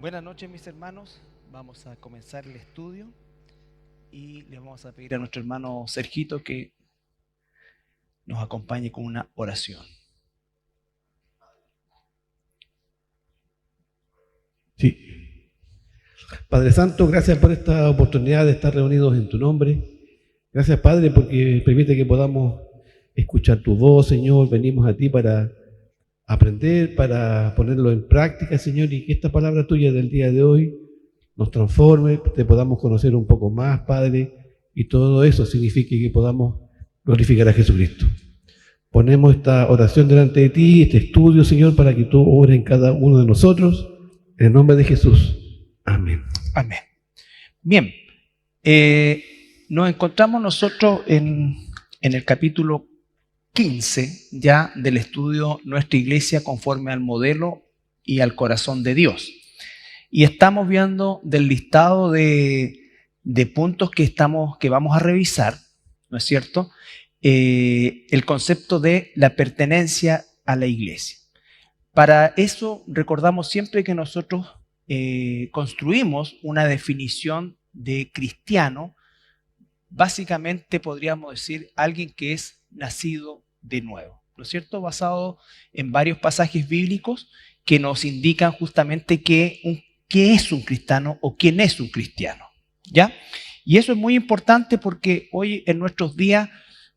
Buenas noches, mis hermanos. Vamos a comenzar el estudio y le vamos a pedir a nuestro hermano Sergito que nos acompañe con una oración. Sí. Padre Santo, gracias por esta oportunidad de estar reunidos en tu nombre. Gracias, Padre, porque permite que podamos escuchar tu voz, Señor. Venimos a ti para aprender, para ponerlo en práctica, Señor, y que esta palabra tuya del día de hoy nos transforme, te podamos conocer un poco más, Padre, y todo eso signifique que podamos glorificar a Jesucristo. Ponemos esta oración delante de ti, este estudio, Señor, para que tú obres en cada uno de nosotros, en el nombre de Jesús. Amén. Amén. Bien, nos encontramos nosotros en el capítulo 15 ya del estudio Nuestra Iglesia conforme al modelo y al corazón de Dios. Y estamos viendo del listado de puntos que vamos a revisar, ¿no es cierto? El concepto de la pertenencia a la iglesia. Para eso recordamos siempre que nosotros construimos una definición de cristiano. Básicamente podríamos decir alguien que es nacido de nuevo, ¿no es cierto? Basado en varios pasajes bíblicos que nos indican justamente qué es un cristiano o quién es un cristiano, ¿ya? Y eso es muy importante porque hoy en nuestros días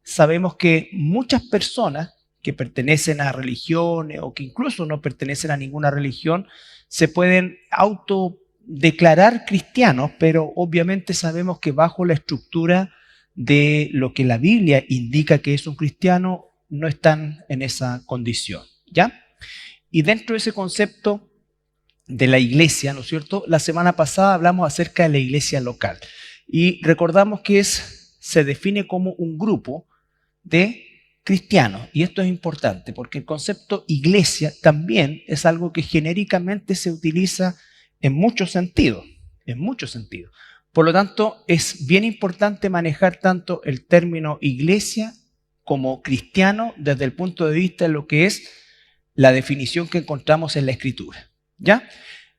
sabemos que muchas personas que pertenecen a religiones o que incluso no pertenecen a ninguna religión se pueden autodeclarar cristianos, pero obviamente sabemos que bajo la estructura de lo que la Biblia indica que es un cristiano, no están en esa condición, ¿ya? Y dentro de ese concepto de la iglesia, ¿no es cierto? La semana pasada hablamos acerca de la iglesia local y recordamos que se define como un grupo de cristianos, y esto es importante porque el concepto iglesia también es algo que genéricamente se utiliza en muchos sentidos, Por lo tanto, es bien importante manejar tanto el término iglesia como cristiano desde el punto de vista de lo que es la definición que encontramos en la Escritura, ¿ya?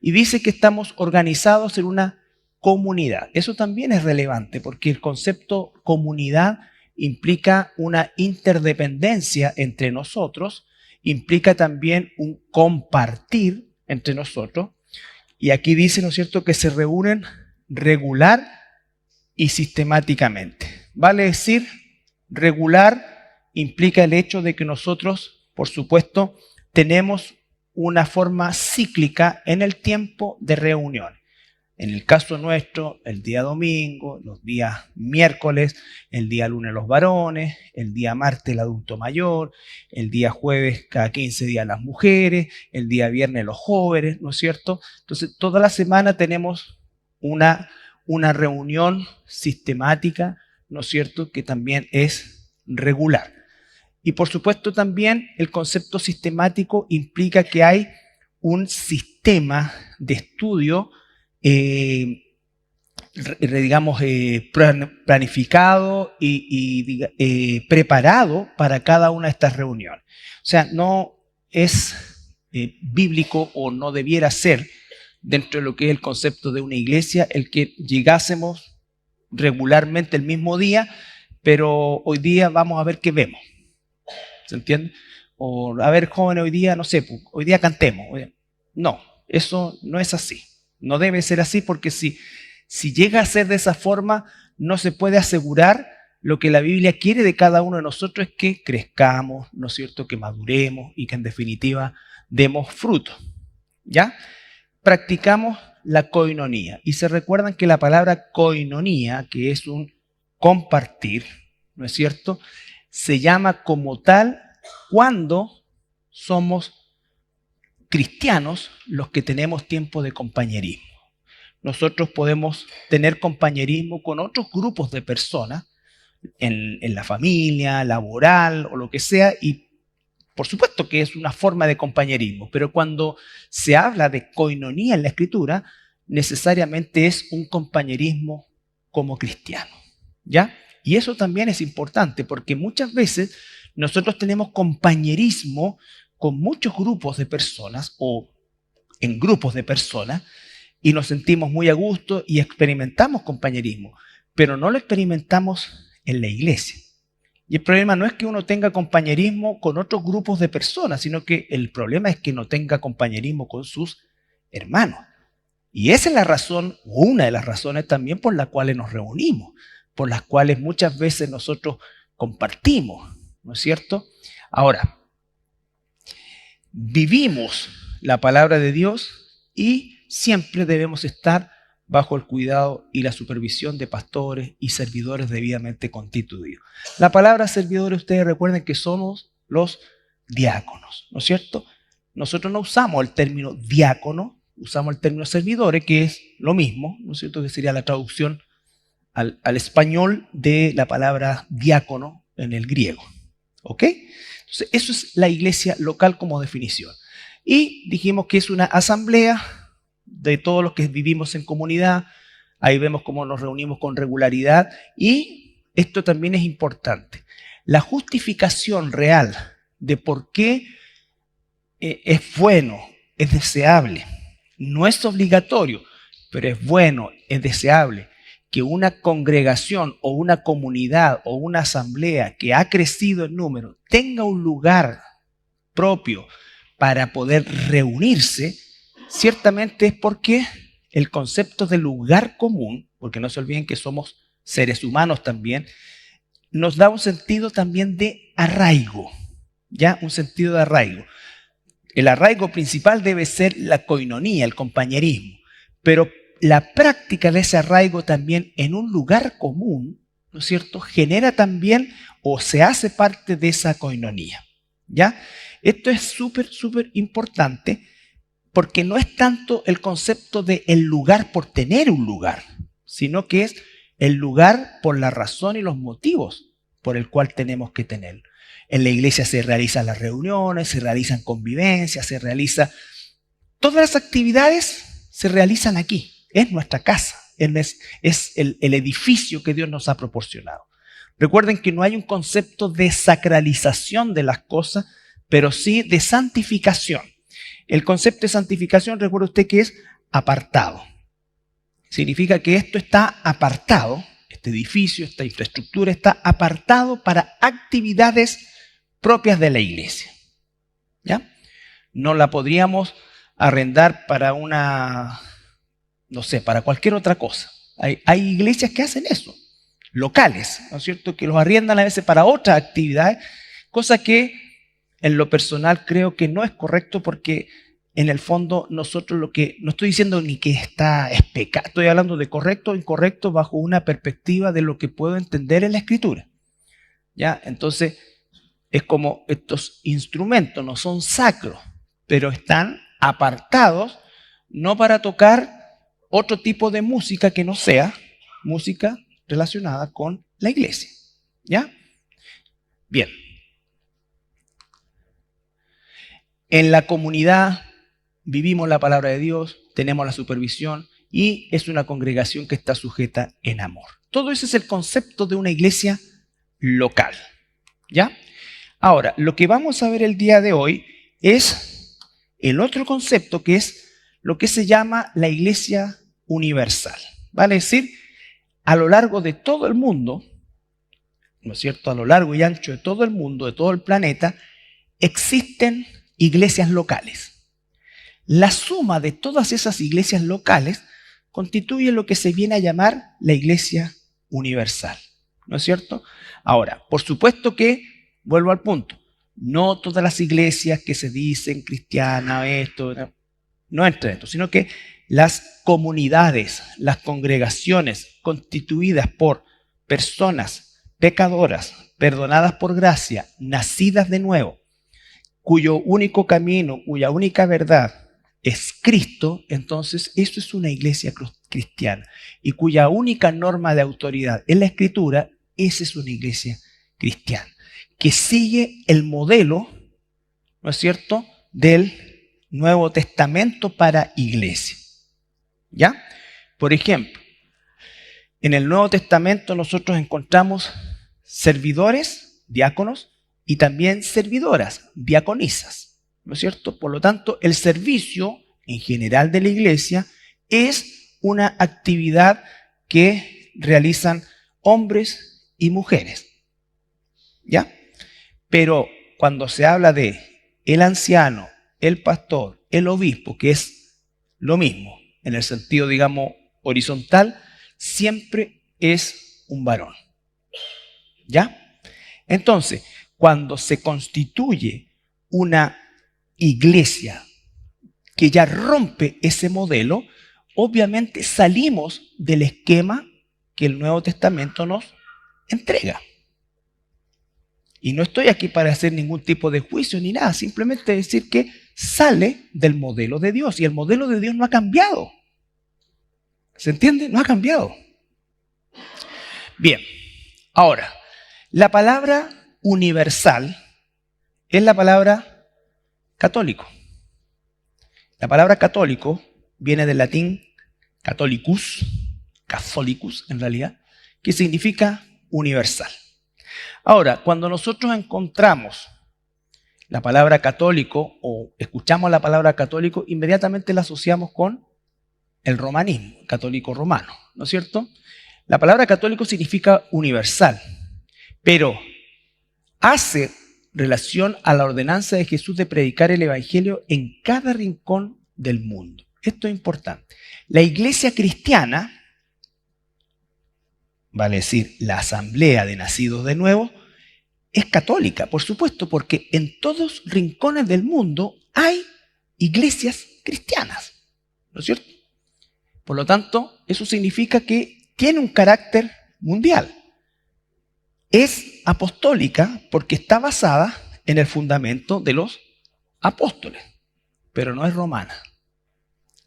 Y dice que estamos organizados en una comunidad. Eso también es relevante porque el concepto comunidad implica una interdependencia entre nosotros, implica también un compartir entre nosotros. Y aquí dice, ¿no es cierto?, que se reúnen regular y sistemáticamente. Vale decir, regular implica el hecho de que nosotros, por supuesto, tenemos una forma cíclica en el tiempo de reunión. En el caso nuestro, el día domingo, los días miércoles, el día lunes los varones, el día martes el adulto mayor, el día jueves cada 15 días las mujeres, el día viernes los jóvenes, ¿no es cierto? Entonces, toda la semana tenemos una reunión sistemática, ¿no es cierto?, que también es regular. Y por supuesto también el concepto sistemático implica que hay un sistema de estudio planificado y preparado para cada una de estas reuniones. O sea, no es bíblico o no debiera ser dentro de lo que es el concepto de una iglesia el que llegásemos regularmente el mismo día, pero hoy día vamos a ver qué vemos. ¿Se entiende? O a ver, jóvenes, hoy día, no sé, hoy día cantemos. No, eso no es así. No debe ser así porque si llega a ser de esa forma, no se puede asegurar lo que la Biblia quiere de cada uno de nosotros, es que crezcamos, ¿no es cierto?, que maduremos y que en definitiva demos fruto, ¿ya? Practicamos la koinonía. Y se recuerdan que la palabra koinonía, que es un compartir, ¿no es cierto?, se llama como tal cuando somos cristianos los que tenemos tiempo de compañerismo. Nosotros podemos tener compañerismo con otros grupos de personas en la familia, laboral o lo que sea, y por supuesto que es una forma de compañerismo, pero cuando se habla de koinonía en la Escritura, necesariamente es un compañerismo como cristiano, ¿ya? Y eso también es importante porque muchas veces nosotros tenemos compañerismo con muchos grupos de personas o en grupos de personas y nos sentimos muy a gusto y experimentamos compañerismo, pero no lo experimentamos en la iglesia. Y el problema no es que uno tenga compañerismo con otros grupos de personas, sino que el problema es que no tenga compañerismo con sus hermanos. Y esa es la razón, una de las razones también por las cuales nos reunimos, por las cuales muchas veces nosotros compartimos, ¿no es cierto? Ahora, vivimos la palabra de Dios y siempre debemos estar bajo el cuidado y la supervisión de pastores y servidores debidamente constituidos. La palabra servidores, ustedes recuerden que somos los diáconos, ¿no es cierto? Nosotros no usamos el término diácono, usamos el término servidores, que es lo mismo, ¿no es cierto? Que sería la traducción al español de la palabra diácono en el griego, ¿ok? Entonces, eso es la iglesia local como definición. Y dijimos que es una asamblea de todos los que vivimos en comunidad. Ahí vemos cómo nos reunimos con regularidad y esto también es importante. La justificación real de por qué es bueno, es deseable, no es obligatorio, pero es bueno, es deseable que una congregación o una comunidad o una asamblea que ha crecido en número tenga un lugar propio para poder reunirse. Ciertamente es porque el concepto de lugar común, porque no se olviden que somos seres humanos también, nos da un sentido también de arraigo, ¿ya? Un sentido de arraigo. El arraigo principal debe ser la coinonía, el compañerismo, pero la práctica de ese arraigo también en un lugar común, ¿no es cierto?, genera también o se hace parte de esa coinonía, ¿ya? Esto es súper importante, porque no es tanto el concepto de el lugar por tener un lugar, sino que es el lugar por la razón y los motivos por el cual tenemos que tenerlo. En la iglesia se realizan las reuniones, se realizan convivencias, se realiza... Todas las actividades se realizan aquí, es nuestra casa, es el edificio que Dios nos ha proporcionado. Recuerden que no hay un concepto de sacralización de las cosas, pero sí de santificación. El concepto de santificación, recuerde usted que es apartado. Significa que esto está apartado, este edificio, esta infraestructura está apartado para actividades propias de la iglesia, ¿ya? No la podríamos arrendar para una, no sé, para cualquier otra cosa. Hay iglesias que hacen eso, locales, ¿no es cierto? Que los arriendan a veces para otras actividades, cosa que en lo personal creo que no es correcto, porque en el fondo nosotros lo que, no estoy diciendo ni que es pecado, estoy hablando de correcto o incorrecto bajo una perspectiva de lo que puedo entender en la Escritura, ¿ya? Entonces es como estos instrumentos no son sacros, pero están apartados no para tocar otro tipo de música que no sea música relacionada con la iglesia, ¿ya? Bien. En la comunidad vivimos la palabra de Dios, tenemos la supervisión y es una congregación que está sujeta en amor. Todo ese es el concepto de una iglesia local, ¿ya? Ahora, lo que vamos a ver el día de hoy es el otro concepto, que es lo que se llama la iglesia universal. Vale decir, a lo largo de todo el mundo, ¿no es cierto? A lo largo y ancho de todo el mundo, de todo el planeta, existen iglesias locales. La suma de todas esas iglesias locales constituye lo que se viene a llamar la iglesia universal, ¿no es cierto? Ahora, por supuesto que, vuelvo al punto, no todas las iglesias que se dicen cristianas, no entran en esto, sino que las comunidades, las congregaciones constituidas por personas pecadoras, perdonadas por gracia, nacidas de nuevo, cuyo único camino, cuya única verdad es Cristo, entonces eso es una iglesia cristiana. Y cuya única norma de autoridad es la Escritura, esa es una iglesia cristiana, que sigue el modelo, ¿no es cierto?, del Nuevo Testamento para iglesia, ¿ya? Por ejemplo, en el Nuevo Testamento nosotros encontramos servidores, diáconos, y también servidoras, diaconisas, ¿no es cierto? Por lo tanto, el servicio en general de la iglesia es una actividad que realizan hombres y mujeres. ¿Ya? Pero cuando se habla de el anciano, el pastor, el obispo, que es lo mismo, en el sentido, digamos, horizontal, siempre es un varón. ¿Ya? Entonces, cuando se constituye una iglesia que ya rompe ese modelo, obviamente salimos del esquema que el Nuevo Testamento nos entrega. Y no estoy aquí para hacer ningún tipo de juicio ni nada, simplemente decir que sale del modelo de Dios y el modelo de Dios no ha cambiado. ¿Se entiende? No ha cambiado. Bien, ahora, la palabra universal es la palabra católico. La palabra católico viene del latín catholicus en realidad, que significa universal. Ahora, cuando nosotros encontramos la palabra católico o escuchamos la palabra católico, inmediatamente la asociamos con el romanismo, católico romano, ¿no es cierto? La palabra católico significa universal, pero hace relación a la ordenanza de Jesús de predicar el evangelio en cada rincón del mundo. Esto es importante. La iglesia cristiana, vale decir, la asamblea de nacidos de nuevo, es católica, por supuesto, porque en todos rincones del mundo hay iglesias cristianas, ¿no es cierto? Por lo tanto, eso significa que tiene un carácter mundial. Es apostólica porque está basada en el fundamento de los apóstoles, pero no es romana.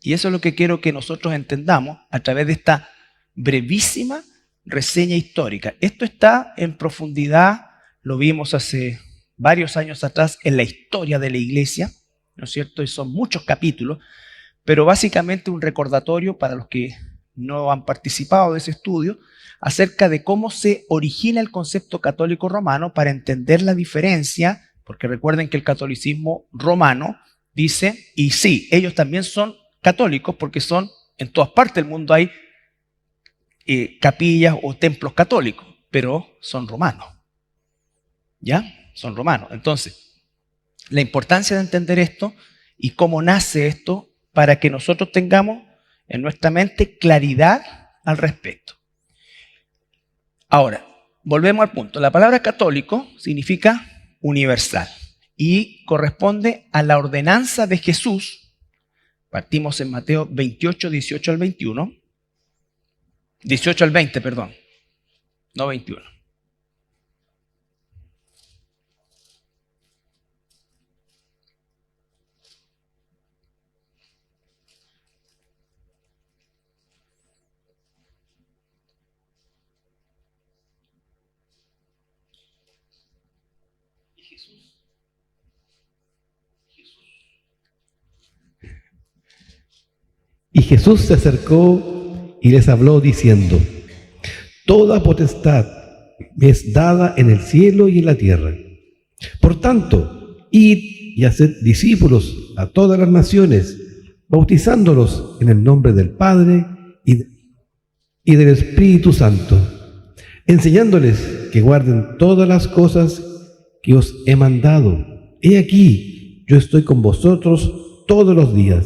Y eso es lo que quiero que nosotros entendamos a través de esta brevísima reseña histórica. Esto está en profundidad, lo vimos hace varios años atrás en la historia de la iglesia, ¿no es cierto? Y son muchos capítulos, pero básicamente un recordatorio para los que no han participado de ese estudio acerca de cómo se origina el concepto católico romano para entender la diferencia, porque recuerden que el catolicismo romano dice, y sí, ellos también son católicos porque son, en todas partes del mundo hay capillas o templos católicos, pero son romanos. ¿Ya? Son romanos. Entonces, la importancia de entender esto y cómo nace esto para que nosotros tengamos en nuestra mente claridad al respecto. Ahora, volvemos al punto. La palabra católico significa universal y corresponde a la ordenanza de Jesús. Partimos en Mateo 28, 18 al 21. 18 al 20, perdón. No 21. Y Jesús se acercó y les habló diciendo: Toda potestad me es dada en el cielo y en la tierra. Por tanto, id y haced discípulos a todas las naciones, bautizándolos en el nombre del Padre y del Espíritu Santo, enseñándoles que guarden todas las cosas que os he mandado. He aquí, yo estoy con vosotros todos los días,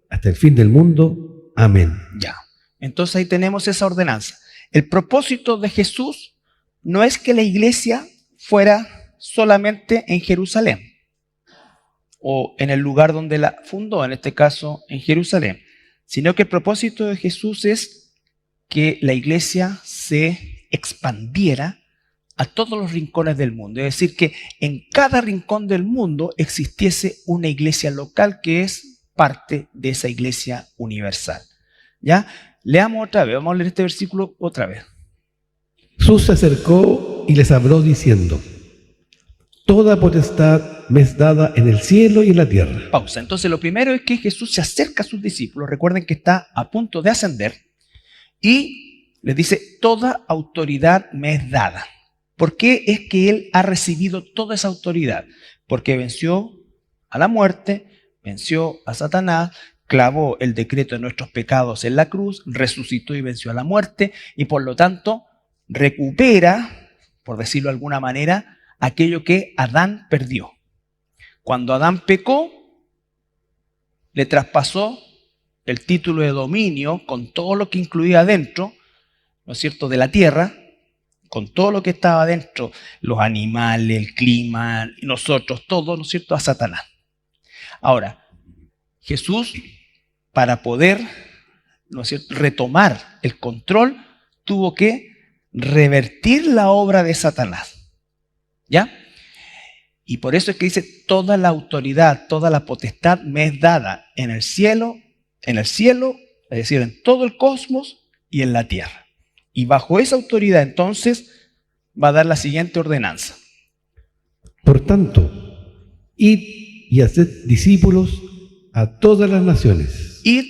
hasta el fin del mundo. Amén. Ya. Entonces ahí tenemos esa ordenanza. El propósito de Jesús no es que la iglesia fuera solamente en Jerusalén o en el lugar donde la fundó, en este caso en Jerusalén, sino que el propósito de Jesús es que la iglesia se expandiera a todos los rincones del mundo. Es decir, que en cada rincón del mundo existiese una iglesia local que es parte de esa iglesia universal. ¿Ya? Leamos otra vez, vamos a leer este versículo otra vez. Jesús se acercó y les habló diciendo: Toda potestad me es dada en el cielo y en la tierra. Pausa. Entonces lo primero es que Jesús se acerca a sus discípulos, recuerden que está a punto de ascender, y les dice: toda autoridad me es dada. ¿Por qué es que Él ha recibido toda esa autoridad? Porque venció a la muerte, venció a Satanás, clavó el decreto de nuestros pecados en la cruz, resucitó y venció a la muerte, y por lo tanto recupera, por decirlo de alguna manera, aquello que Adán perdió. Cuando Adán pecó, le traspasó el título de dominio con todo lo que incluía dentro, ¿no es cierto?, de la tierra, con todo lo que estaba dentro, los animales, el clima, nosotros, todo, ¿no es cierto?, a Satanás. Ahora, Jesús, para poder, ¿no es cierto?, retomar el control, tuvo que revertir la obra de Satanás. ¿Ya? Y por eso es que dice, toda la autoridad, toda la potestad me es dada en el cielo, es decir, en todo el cosmos y en la tierra. Y bajo esa autoridad entonces va a dar la siguiente ordenanza. Por tanto, id y haced discípulos a todas las naciones. Ir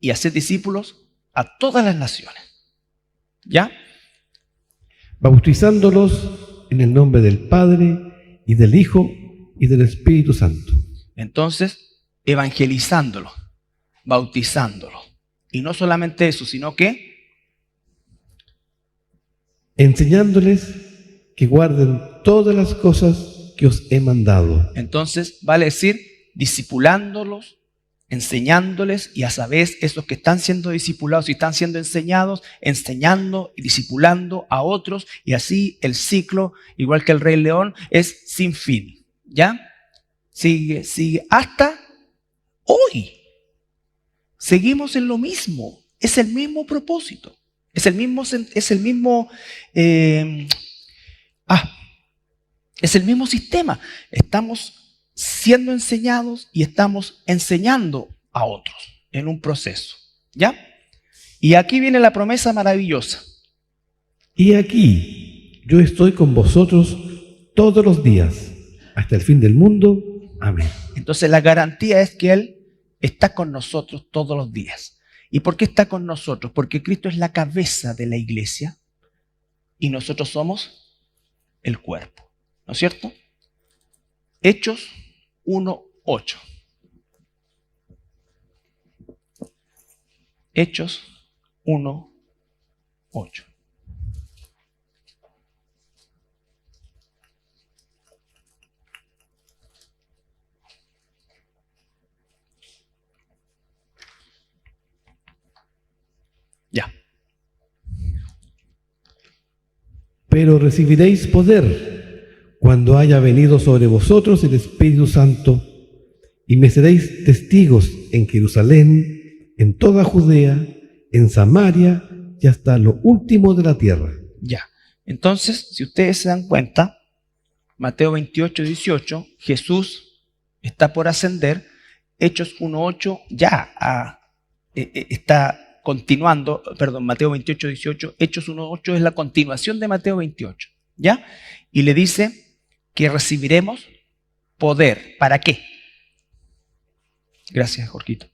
y hacer discípulos a todas las naciones. ¿Ya? Bautizándolos en el nombre del Padre y del Hijo y del Espíritu Santo. Entonces, evangelizándolos, bautizándolos. Y no solamente eso, sino que enseñándoles que guarden todas las cosas que os he mandado. Entonces, vale decir, discipulándolos, enseñándoles, y a saber, esos que están siendo discipulados y están siendo enseñados, enseñando y discipulando a otros, y así el ciclo, igual que el Rey León, es sin fin. ¿Ya? Sigue hasta hoy. Seguimos en lo mismo. Es el mismo propósito. Es el mismo sistema. Estamos siendo enseñados y estamos enseñando a otros en un proceso. ¿Ya? Y aquí viene la promesa maravillosa. Y aquí yo estoy con vosotros todos los días, hasta el fin del mundo. Amén. Entonces la garantía es que Él está con nosotros todos los días. ¿Y por qué está con nosotros? Porque Cristo es la cabeza de la iglesia y nosotros somos el cuerpo. ¿No es cierto? Hechos 1:8. Hechos 1:8. Ya. Pero recibiréis poder cuando haya venido sobre vosotros el Espíritu Santo, y me seréis testigos en Jerusalén, en toda Judea, en Samaria y hasta lo último de la tierra. Ya. Entonces, si ustedes se dan cuenta, Mateo 28:18, Jesús está por ascender. Hechos 1:8 ya está continuando, perdón, Mateo 28:18, Hechos 1:8 es la continuación de Mateo 28, ¿ya? Y le dice que recibiremos poder. ¿Para qué? Gracias, Jorgito.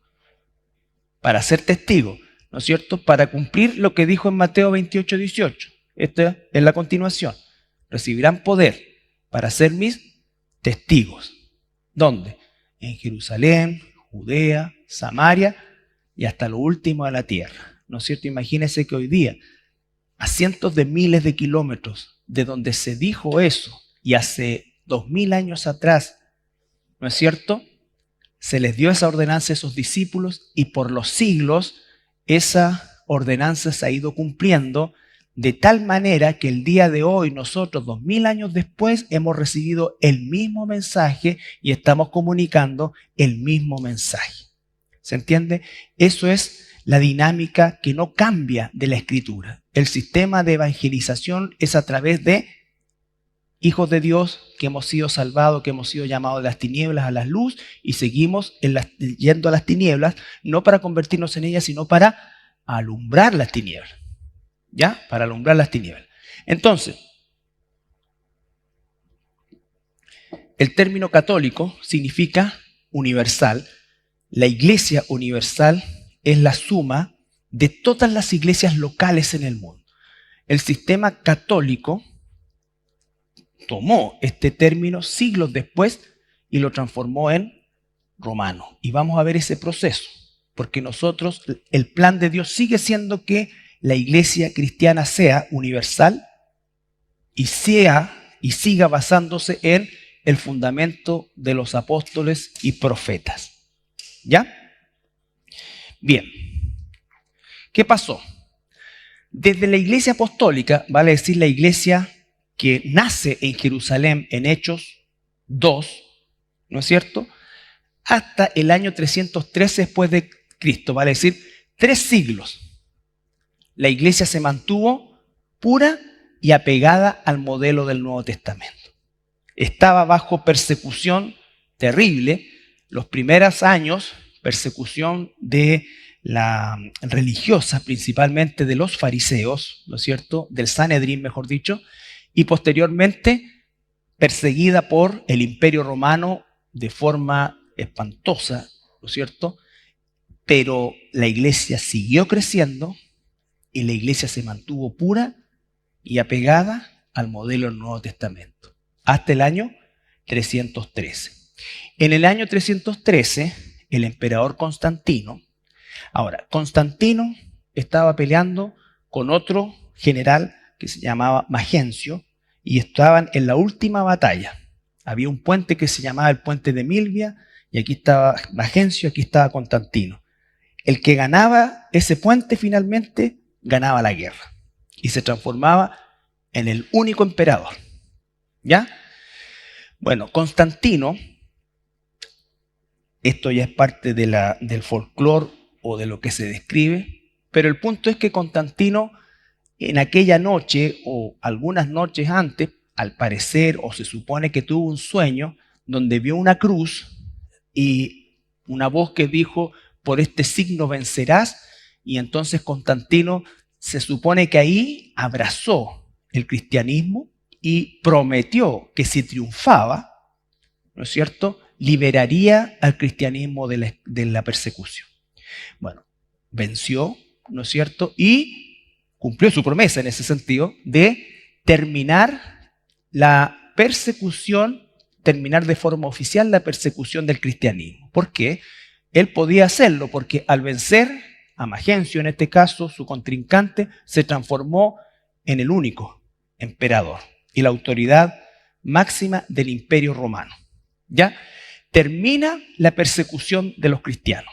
Para ser testigo, ¿no es cierto? Para cumplir lo que dijo en Mateo 28:18. Esta es la continuación. Recibirán poder para ser mis testigos. ¿Dónde? En Jerusalén, Judea, Samaria y hasta lo último de la tierra. ¿No es cierto? Imagínense que hoy día, a cientos de miles de kilómetros de donde se dijo eso, y hace 2000 años atrás, ¿no es cierto?, se les dio esa ordenanza a esos discípulos, y por los siglos esa ordenanza se ha ido cumpliendo de tal manera que el día de hoy nosotros, 2000 años después, hemos recibido el mismo mensaje y estamos comunicando el mismo mensaje. ¿Se entiende? Eso es la dinámica que no cambia de la Escritura. El sistema de evangelización es a través de hijos de Dios que hemos sido salvados, que hemos sido llamados de las tinieblas a la luz, y seguimos yendo a las tinieblas, no para convertirnos en ellas, sino para alumbrar las tinieblas. ¿Ya? Para alumbrar las tinieblas. Entonces, el término católico significa universal. La iglesia universal es la suma de todas las iglesias locales en el mundo. El sistema católico tomó este término siglos después y lo transformó en romano. Y vamos a ver ese proceso, porque nosotros, el plan de Dios sigue siendo que la iglesia cristiana sea universal y siga basándose en el fundamento de los apóstoles y profetas. ¿Ya? Bien. ¿Qué pasó? Desde la iglesia apostólica, vale decir la iglesia que nace en Jerusalén en Hechos 2, ¿no es cierto?, hasta el año 313 después de Cristo, vale decir 3 siglos. La iglesia se mantuvo pura y apegada al modelo del Nuevo Testamento. Estaba bajo persecución terrible. Los primeros años, persecución de la religiosa, principalmente de los fariseos, ¿no es cierto?, del Sanedrín, mejor dicho, y posteriormente perseguida por el Imperio Romano de forma espantosa, ¿no es cierto? Pero la iglesia siguió creciendo y la iglesia se mantuvo pura y apegada al modelo del Nuevo Testamento, hasta el año 313. En el año 313, el emperador Constantino, ahora, Constantino estaba peleando con otro general que se llamaba Magencio y estaban en la última batalla. Había un puente que se llamaba el puente de Milvia y aquí estaba Magencio, aquí estaba Constantino. El que ganaba ese puente finalmente ganaba la guerra y se transformaba en el único emperador. ¿Ya? Bueno, Constantino, esto ya es parte del folclore o de lo que se describe, pero el punto es que Constantino en aquella noche o algunas noches antes, al parecer o se supone que tuvo un sueño donde vio una cruz y una voz que dijo, por este signo vencerás, y entonces Constantino se supone que ahí abrazó el cristianismo y prometió que si triunfaba, ¿no es cierto?, liberaría al cristianismo de la persecución. Bueno, venció, ¿no es cierto?, y cumplió su promesa en ese sentido de terminar la persecución, terminar de forma oficial la persecución del cristianismo. ¿Por qué? Él podía hacerlo porque al vencer a Magencio, en este caso, su contrincante, se transformó en el único emperador y la autoridad máxima del Imperio Romano. ¿Ya? Termina la persecución de los cristianos.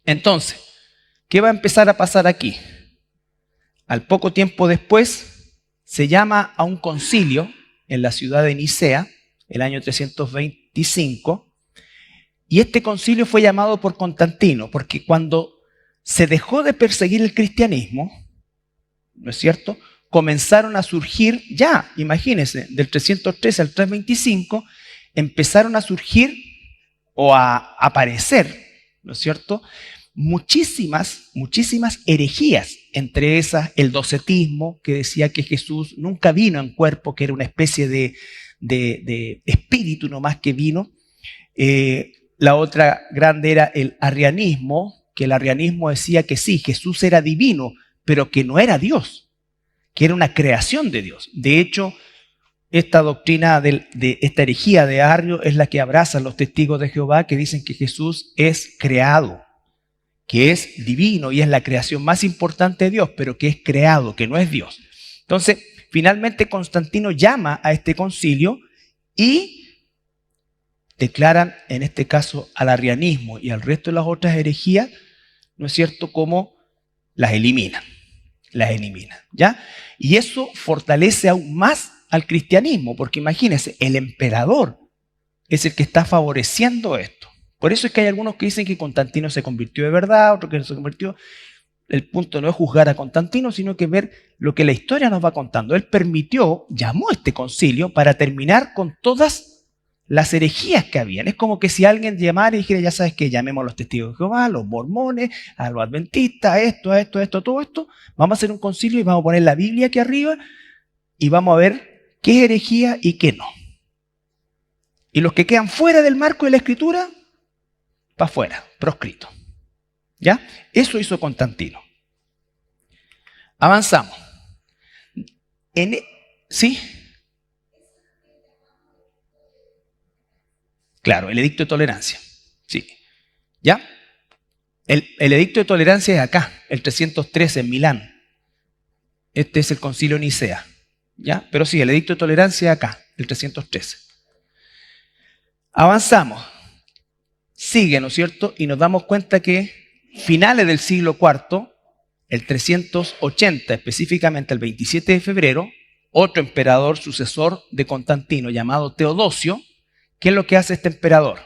Entonces, ¿qué va a empezar a pasar aquí? Al poco tiempo después, se llama a un concilio en la ciudad de Nicea, el año 325, y este concilio fue llamado por Constantino, porque cuando se dejó de perseguir el cristianismo, ¿no es cierto?, comenzaron a surgir, ya, imagínense, del 313 al 325, empezaron a surgir o a aparecer, ¿no es cierto?, muchísimas herejías, entre esas el docetismo, que decía que Jesús nunca vino en cuerpo, que era una especie de espíritu nomás que vino. La otra grande era el arrianismo, que el arrianismo decía que sí, Jesús era divino, pero que no era Dios, que era una creación de Dios. De hecho, esta doctrina de esta herejía de Arrio es la que abrazan los testigos de Jehová, que dicen que Jesús es creado, que es divino y es la creación más importante de Dios, pero que es creado, que no es Dios. Entonces, finalmente Constantino llama a este concilio y declaran, en este caso, al arrianismo y al resto de las otras herejías, ¿no es cierto?, como las eliminan, ¿ya? Y eso fortalece aún más al cristianismo, porque imagínense, el emperador es el que está favoreciendo esto. Por eso es que hay algunos que dicen que Constantino se convirtió de verdad, otros que no se convirtió. El punto no es juzgar a Constantino, sino que ver lo que la historia nos va contando. Él llamó a este concilio para terminar con todas las herejías que habían. Es como que si alguien llamara y dijera, ya sabes que llamemos a los testigos de Jehová, a los mormones, a los adventistas, a esto, todo esto. Vamos a hacer un concilio y vamos a poner la Biblia aquí arriba y vamos a ver qué es herejía y qué no. Y los que quedan fuera del marco de la Escritura, para afuera, proscrito. ¿Ya? Eso hizo Constantino. Avanzamos. ¿Sí? Claro, el edicto de tolerancia. Sí. ¿Ya? El edicto de tolerancia es acá, el 313 en Milán. Este es el concilio de Nicea. ¿Ya? Pero sí, el edicto de tolerancia es acá, el 313. Avanzamos. Sigue, ¿no es cierto? Y nos damos cuenta que finales del siglo IV, el 380, específicamente el 27 de febrero, otro emperador sucesor de Constantino llamado Teodosio, ¿qué es lo que hace este emperador?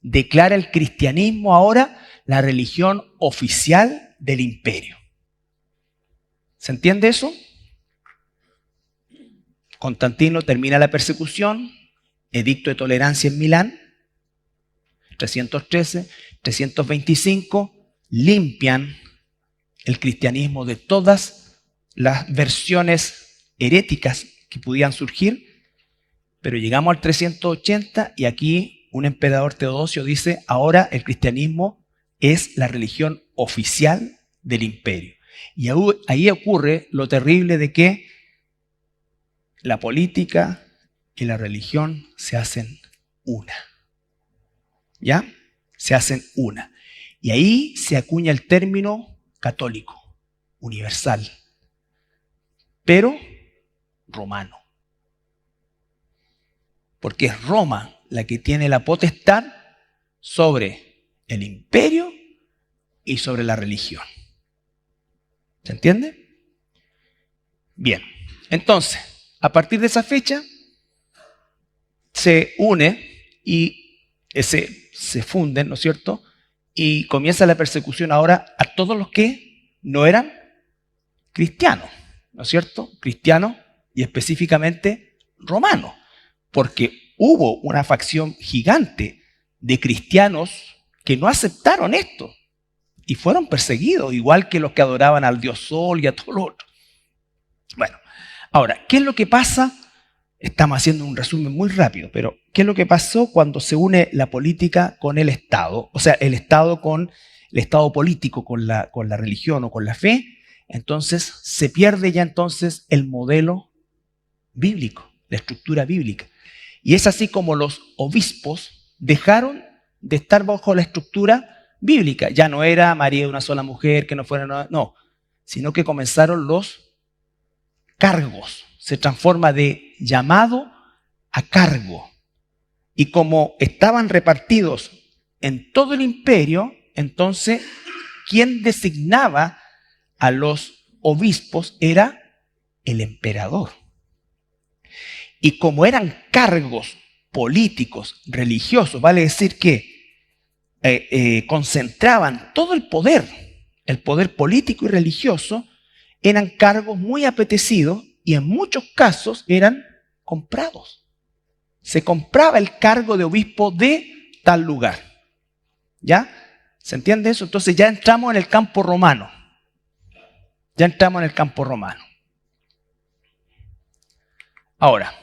Declara el cristianismo ahora la religión oficial del imperio. ¿Se entiende eso? Constantino termina la persecución, edicto de tolerancia en Milán, 313, 325, limpian el cristianismo de todas las versiones heréticas que podían surgir, pero llegamos al 380 y aquí un emperador Teodosio dice, ahora el cristianismo es la religión oficial del imperio. Y ahí ocurre lo terrible de que la política y la religión se hacen una. ¿Ya? Se hacen una. Y ahí se acuña el término católico, universal, pero romano. Porque es Roma la que tiene la potestad sobre el imperio y sobre la religión. ¿Se entiende? Bien, entonces, a partir de esa fecha, se une y se funden, ¿no es cierto? Y comienza la persecución ahora a todos los que no eran cristianos, ¿no es cierto? Cristianos y específicamente romanos, porque hubo una facción gigante de cristianos que no aceptaron esto y fueron perseguidos, igual que los que adoraban al dios Sol y a todos los otros. Bueno, ahora, ¿qué es lo que pasa? Estamos haciendo un resumen muy rápido, pero ¿qué es lo que pasó cuando se une la política con el Estado? O sea, el Estado con el Estado político, con la religión o con la fe. Entonces se pierde ya entonces el modelo bíblico, la estructura bíblica. Y es así como los obispos dejaron de estar bajo la estructura bíblica. Ya no era María una sola mujer, que no fuera nada, no, sino que comenzaron los cargos. Se transforma de llamado a cargo. Y como estaban repartidos en todo el imperio, entonces, quien designaba a los obispos era el emperador. Y como eran cargos políticos, religiosos, vale decir que concentraban todo el poder político y religioso, eran cargos muy apetecidos y en muchos casos eran comprados. Se compraba el cargo de obispo de tal lugar. ¿Ya? ¿Se entiende eso? Entonces ya entramos en el campo romano. Ya entramos en el campo romano. Ahora,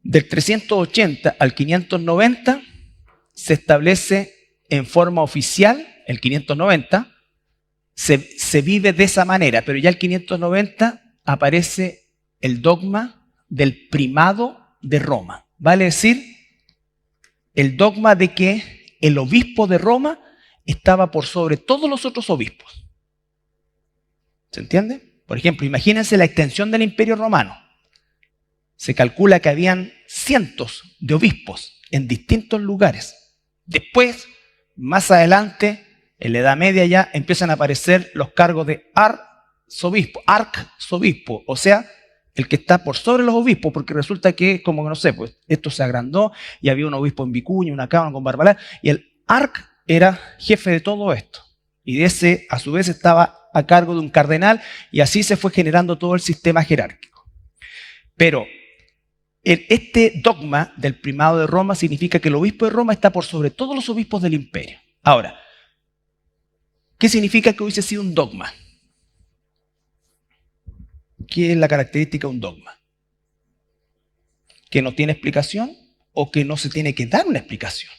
del 380 al 590 se establece en forma oficial, el 590, se vive de esa manera, pero ya el 590 aparece el dogma del primado de Roma. Vale decir, el dogma de que el obispo de Roma estaba por sobre todos los otros obispos. ¿Se entiende? Por ejemplo, imagínense la extensión del Imperio Romano. Se calcula que habían cientos de obispos en distintos lugares. Después, más adelante, en la Edad Media ya empiezan a aparecer los cargos de arzobispo, o sea, el que está por sobre los obispos, porque resulta que, como no sé, pues esto se agrandó y había un obispo en Vicuña, una cámara con Barbalá, y el arc era jefe de todo esto. Y de ese, a su vez, estaba a cargo de un cardenal, y así se fue generando todo el sistema jerárquico. Pero este dogma del primado de Roma significa que el obispo de Roma está por sobre todos los obispos del imperio. Ahora, ¿qué significa que hubiese sido un dogma? ¿Qué es la característica de un dogma? Que no tiene explicación o que no se tiene que dar una explicación.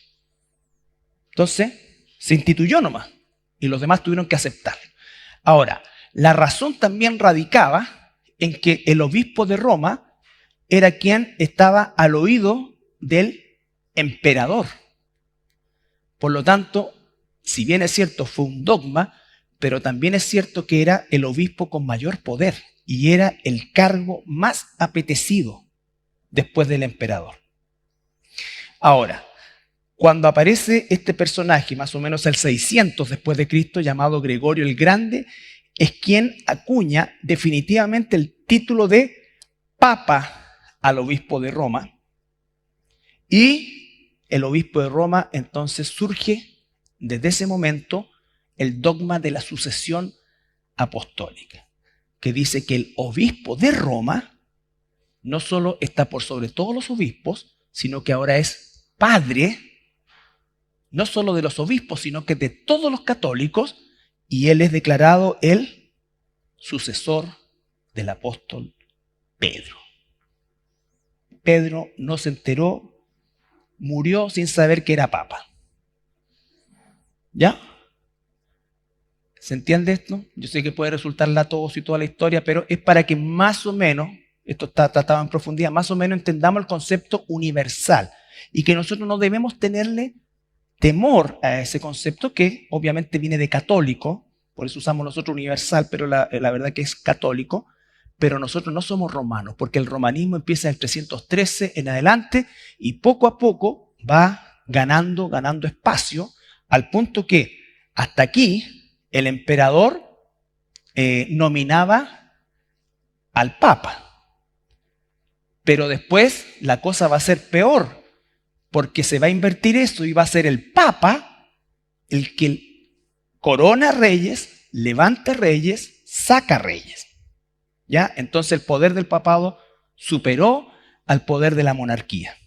Entonces, se instituyó nomás y los demás tuvieron que aceptar. Ahora, la razón también radicaba en que el obispo de Roma era quien estaba al oído del emperador. Por lo tanto, si bien es cierto, fue un dogma, pero también es cierto que era el obispo con mayor poder y era el cargo más apetecido después del emperador. Ahora, cuando aparece este personaje, más o menos el 600 después de Cristo, llamado Gregorio el Grande, es quien acuña definitivamente el título de Papa al obispo de Roma. Y el obispo de Roma entonces surge desde ese momento el dogma de la sucesión apostólica, que dice que el obispo de Roma no solo está por sobre todos los obispos, sino que ahora es padre, no solo de los obispos, sino que de todos los católicos, y él es declarado el sucesor del apóstol Pedro. Pedro no se enteró, murió sin saber que era papa. ¿Ya? ¿Se entiende esto? Yo sé que puede resultar latoso y toda la historia, pero es para que más o menos, esto está tratado en profundidad, más o menos entendamos el concepto universal y que nosotros no debemos tenerle temor a ese concepto que obviamente viene de católico, por eso usamos nosotros universal, pero la verdad que es católico, pero nosotros no somos romanos, porque el romanismo empieza en el 313 en adelante y poco a poco va ganando espacio al punto que hasta aquí el emperador nominaba al papa. Pero después la cosa va a ser peor, porque se va a invertir esto y va a ser el papa el que corona reyes, levanta reyes, saca reyes. ¿Ya? Entonces el poder del papado superó al poder de la monarquía.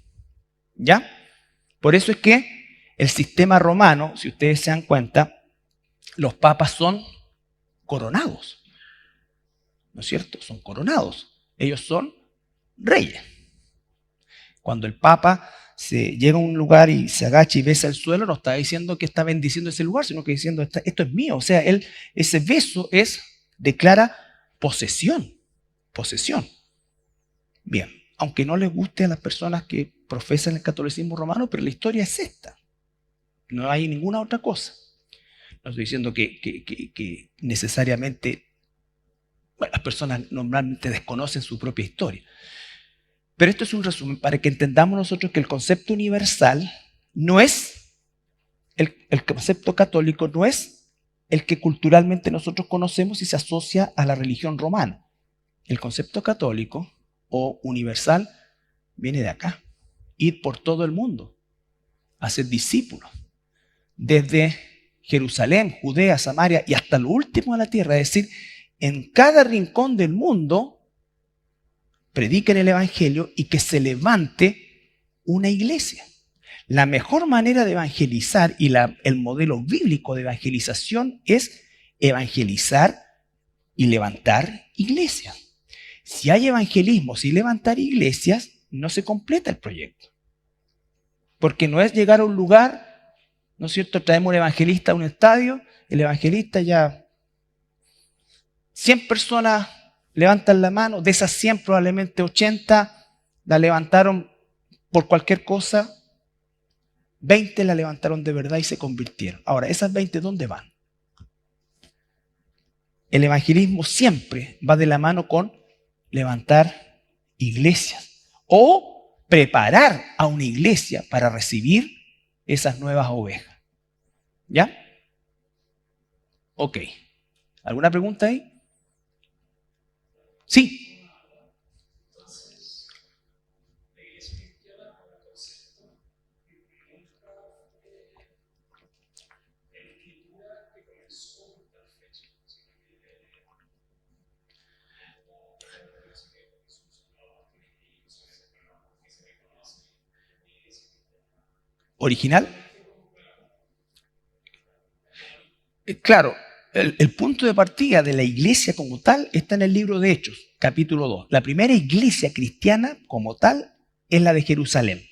¿Ya? Por eso es que el sistema romano, si ustedes se dan cuenta, los papas son coronados. ¿No es cierto? Son coronados. Ellos son reyes. Cuando el papa se llega a un lugar y se agacha y besa el suelo, no está diciendo que está bendiciendo ese lugar, sino que diciendo esto es mío. O sea, ese beso declara posesión. Posesión. Bien, aunque no les guste a las personas que profesan el catolicismo romano, pero la historia es esta. No hay ninguna otra cosa. No estoy diciendo que necesariamente las personas normalmente desconocen su propia historia. Pero esto es un resumen para que entendamos nosotros que el concepto universal no es, el concepto católico no es el que culturalmente nosotros conocemos y se asocia a la religión romana. El concepto católico o universal viene de acá. Ir por todo el mundo, hacer discípulos, desde Jerusalén, Judea, Samaria y hasta lo último de la tierra. Es decir, en cada rincón del mundo prediquen el evangelio y que se levante una iglesia. La mejor manera de evangelizar y el modelo bíblico de evangelización es evangelizar y levantar iglesias. Si hay evangelismo sin levantar iglesias, no se completa el proyecto. Porque no es llegar a un lugar, ¿no es cierto? Traemos un evangelista a un estadio, el evangelista ya 100 personas levantan la mano, de esas 100 probablemente 80 la levantaron por cualquier cosa, 20 la levantaron de verdad y se convirtieron. Ahora, ¿esas 20 dónde van? El evangelismo siempre va de la mano con levantar iglesias o preparar a una iglesia para recibir esas nuevas ovejas. ¿Ya? Ok. ¿Alguna pregunta ahí? Sí. ¿Original? Claro, el punto de partida de la iglesia como tal está en el libro de Hechos, capítulo 2. La primera iglesia cristiana como tal es la de Jerusalén.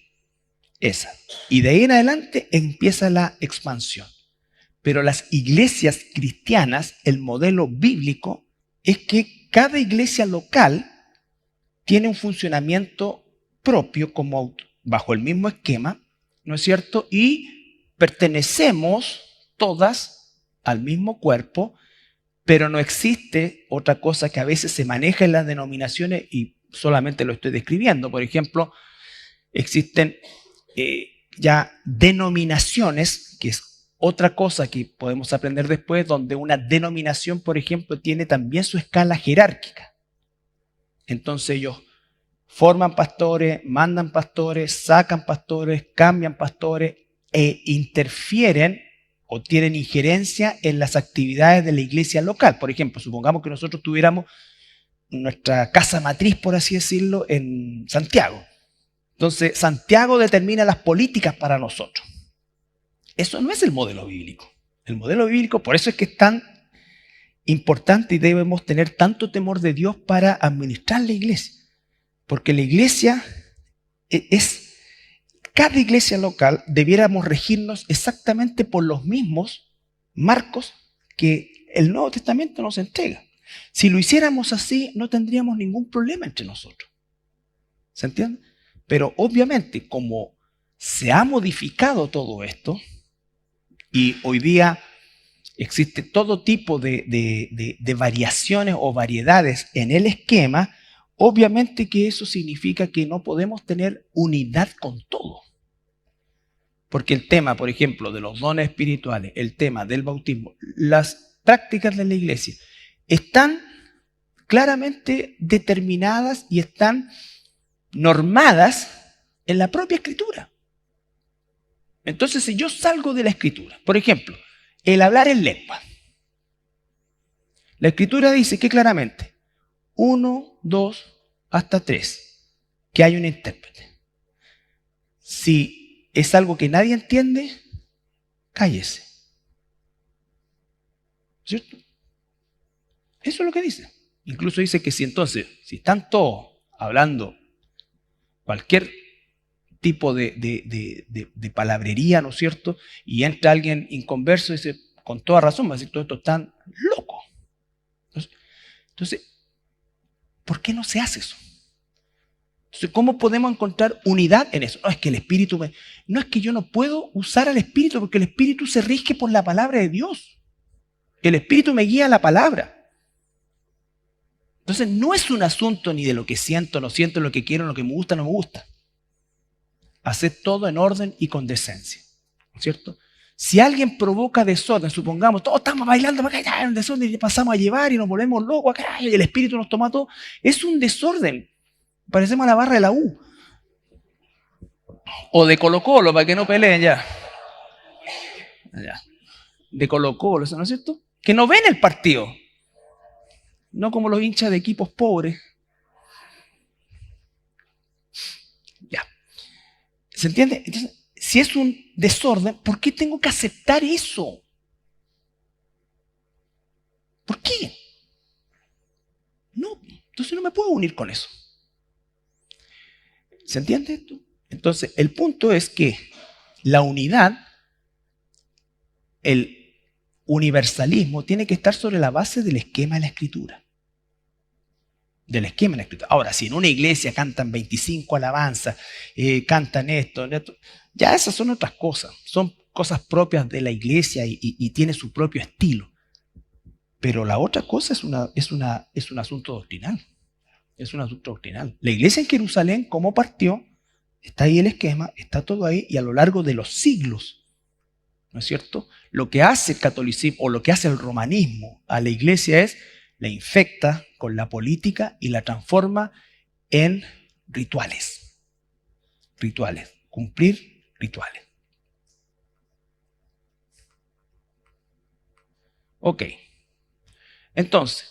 Esa. Y de ahí en adelante empieza la expansión. Pero las iglesias cristianas, el modelo bíblico es que cada iglesia local tiene un funcionamiento propio como bajo el mismo esquema, ¿no es cierto? Y pertenecemos todas al mismo cuerpo, pero no existe otra cosa que a veces se maneja en las denominaciones y solamente lo estoy describiendo. Por ejemplo, existen ya denominaciones, que es otra cosa que podemos aprender después, donde una denominación, por ejemplo, tiene también su escala jerárquica. Entonces ellos forman pastores, mandan pastores, sacan pastores, cambian pastores e interfieren o tienen injerencia en las actividades de la iglesia local. Por ejemplo, supongamos que nosotros tuviéramos nuestra casa matriz, por así decirlo, en Santiago. Entonces, Santiago determina las políticas para nosotros. Eso no es el modelo bíblico. El modelo bíblico, por eso es que es tan importante y debemos tener tanto temor de Dios para administrar la iglesia. Porque la iglesia cada iglesia local debiéramos regirnos exactamente por los mismos marcos que el Nuevo Testamento nos entrega. Si lo hiciéramos así, no tendríamos ningún problema entre nosotros. ¿Se entiende? Pero obviamente, como se ha modificado todo esto, y hoy día existe todo tipo de variaciones o variedades en el esquema, obviamente que eso significa que no podemos tener unidad con todo. Porque el tema, por ejemplo, de los dones espirituales, el tema del bautismo, las prácticas de la iglesia, están claramente determinadas y están normadas en la propia Escritura. Entonces, si yo salgo de la Escritura, por ejemplo, el hablar en lengua, la Escritura dice que claramente 1, 2, hasta 3, que hay un intérprete. Si es algo que nadie entiende, cállese. ¿Cierto? Eso es lo que dice. Incluso dice que si están todos hablando cualquier tipo de palabrería, ¿no es cierto? Y entra alguien inconverso y dice, con toda razón, va a decir, todos estos están locos. Entonces, ¿por qué no se hace eso? Entonces, ¿cómo podemos encontrar unidad en eso? No es que el Espíritu no es que yo no puedo usar al Espíritu, porque el Espíritu se rige por la palabra de Dios. El Espíritu me guía a la palabra. Entonces, no es un asunto ni de lo que siento, no siento, lo que quiero, lo que me gusta, no me gusta. Hacer todo en orden y con decencia, ¿cierto? Si alguien provoca desorden, supongamos, todos estamos bailando para acá, en desorden, y pasamos a llevar y nos volvemos locos acá, y el Espíritu nos toma todo, es un desorden. Parecemos a la barra de la U. O de Colo-Colo, para que no peleen ya. De Colo-Colo, ¿no es cierto? Que no ven el partido. No como los hinchas de equipos pobres. Ya. ¿Se entiende? Entonces, si es un desorden, ¿por qué tengo que aceptar eso? ¿Por qué? No, entonces no me puedo unir con eso. ¿Se entiende esto? Entonces, el punto es que la unidad, el universalismo, tiene que estar sobre la base del esquema de la Escritura. Del esquema de la Escritura. Ahora, si en una iglesia cantan 25 alabanzas, cantan esto, ya esas son otras cosas. Son cosas propias de la iglesia y tiene su propio estilo. Pero la otra cosa es un asunto doctrinal. Es un asunto doctrinal. La iglesia en Jerusalén, ¿cómo partió? Está ahí el esquema, está todo ahí, y a lo largo de los siglos, ¿no es cierto? Lo que hace el catolicismo o lo que hace el romanismo a la iglesia es la infecta con la política y la transforma en rituales. Rituales. Cumplir rituales. Ok. Entonces,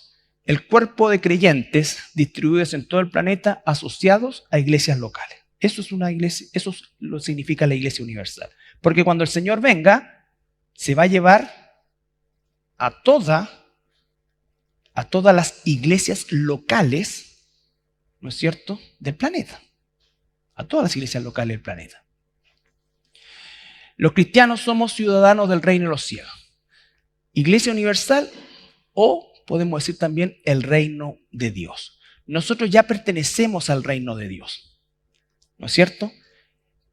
el cuerpo de creyentes distribuidos en todo el planeta asociados a iglesias locales. Eso es una iglesia, eso lo significa la iglesia universal. Porque cuando el Señor venga, se va a llevar a todas las iglesias locales, ¿no es cierto?, del planeta. A todas las iglesias locales del planeta. Los cristianos somos ciudadanos del reino de los cielos. Iglesia universal, o podemos decir también el reino de Dios. Nosotros ya pertenecemos al reino de Dios, ¿no es cierto?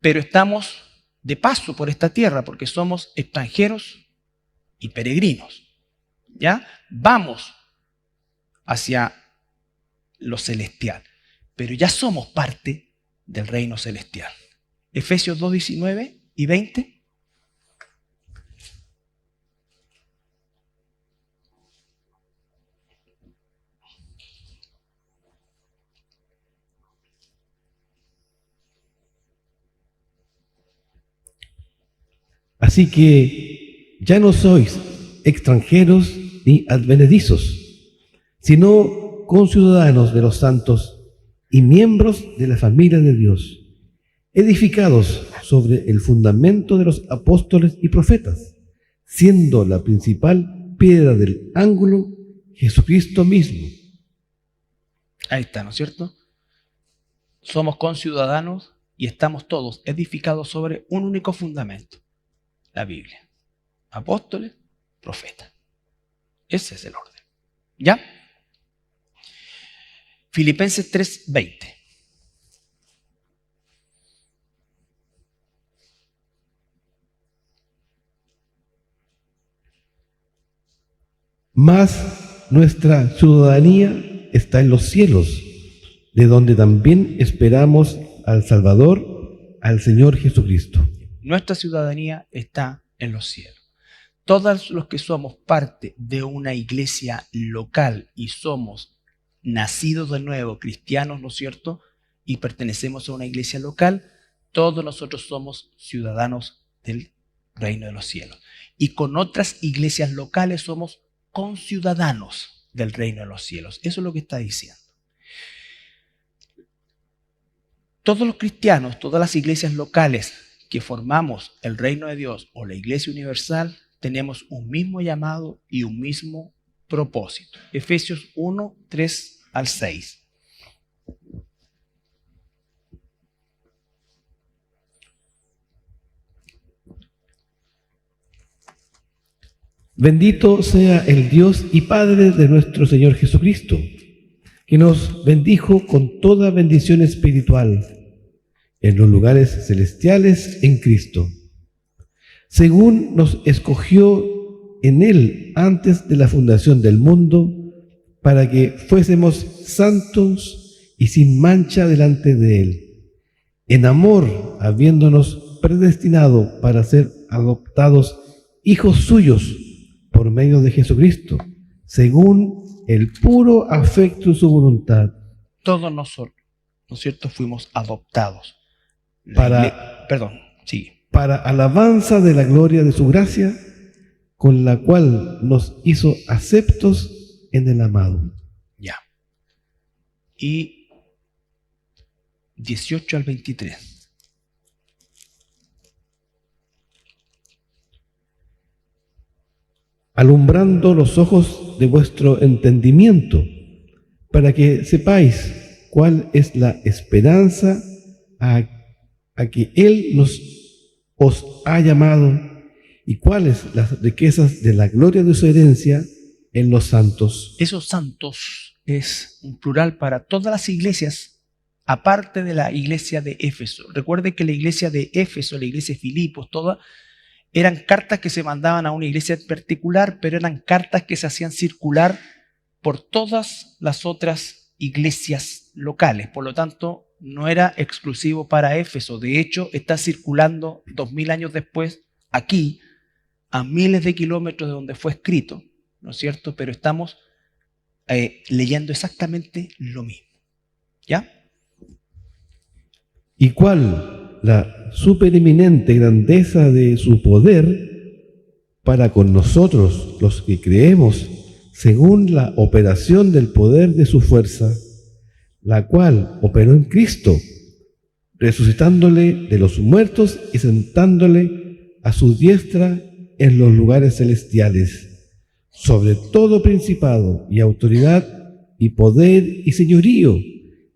pero estamos de paso por esta tierra porque somos extranjeros y peregrinos. ¿Ya? Vamos hacia lo celestial, pero ya somos parte del reino celestial. Efesios 2, 19 y 20. Así que ya no sois extranjeros ni advenedizos, sino conciudadanos de los santos y miembros de la familia de Dios, edificados sobre el fundamento de los apóstoles y profetas, siendo la principal piedra del ángulo Jesucristo mismo. Ahí está, ¿no es cierto? Somos conciudadanos y estamos todos edificados sobre un único fundamento, la Biblia. Apóstoles, profetas. Ese es el orden. ¿Ya? Filipenses 3:20. Mas nuestra ciudadanía está en los cielos, de donde también esperamos al Salvador, al Señor Jesucristo. Nuestra ciudadanía está en los cielos. Todos los que somos parte de una iglesia local y somos nacidos de nuevo, cristianos, ¿no es cierto? Y pertenecemos a una iglesia local, todos nosotros somos ciudadanos del reino de los cielos. Y con otras iglesias locales somos conciudadanos del reino de los cielos. Eso es lo que está diciendo. Todos los cristianos, todas las iglesias locales que formamos el reino de Dios o la iglesia universal, tenemos un mismo llamado y un mismo propósito. Efesios 1, 3 al 6. Bendito sea el Dios y Padre de nuestro Señor Jesucristo, que nos bendijo con toda bendición espiritual en los lugares celestiales en Cristo, según nos escogió en Él antes de la fundación del mundo, para que fuésemos santos y sin mancha delante de Él, en amor, habiéndonos predestinado para ser adoptados hijos suyos por medio de Jesucristo, según el puro afecto de su voluntad. Todos nosotros, ¿no es cierto?, fuimos adoptados. Sigue. Para alabanza de la gloria de su gracia, con la cual nos hizo aceptos en el amado. Ya. Y 18 al 23. Alumbrando los ojos de vuestro entendimiento, para que sepáis cuál es la esperanza a que Él os ha llamado y cuáles las riquezas de la gloria de su herencia en los santos. Esos santos es un plural para todas las iglesias, aparte de la iglesia de Éfeso. Recuerde que la iglesia de Éfeso, la iglesia de Filipos, todas eran cartas que se mandaban a una iglesia particular, pero eran cartas que se hacían circular por todas las otras iglesias locales. Por lo tanto, no era exclusivo para Éfeso. De hecho, está circulando 2000 años después aquí, a miles de kilómetros de donde fue escrito, ¿no es cierto? Pero estamos leyendo exactamente lo mismo. ¿Ya? ¿Y cuál la supereminente grandeza de su poder para con nosotros, los que creemos, según la operación del poder de su fuerza, la cual operó en Cristo, resucitándole de los muertos y sentándole a su diestra en los lugares celestiales, sobre todo principado y autoridad y poder y señorío,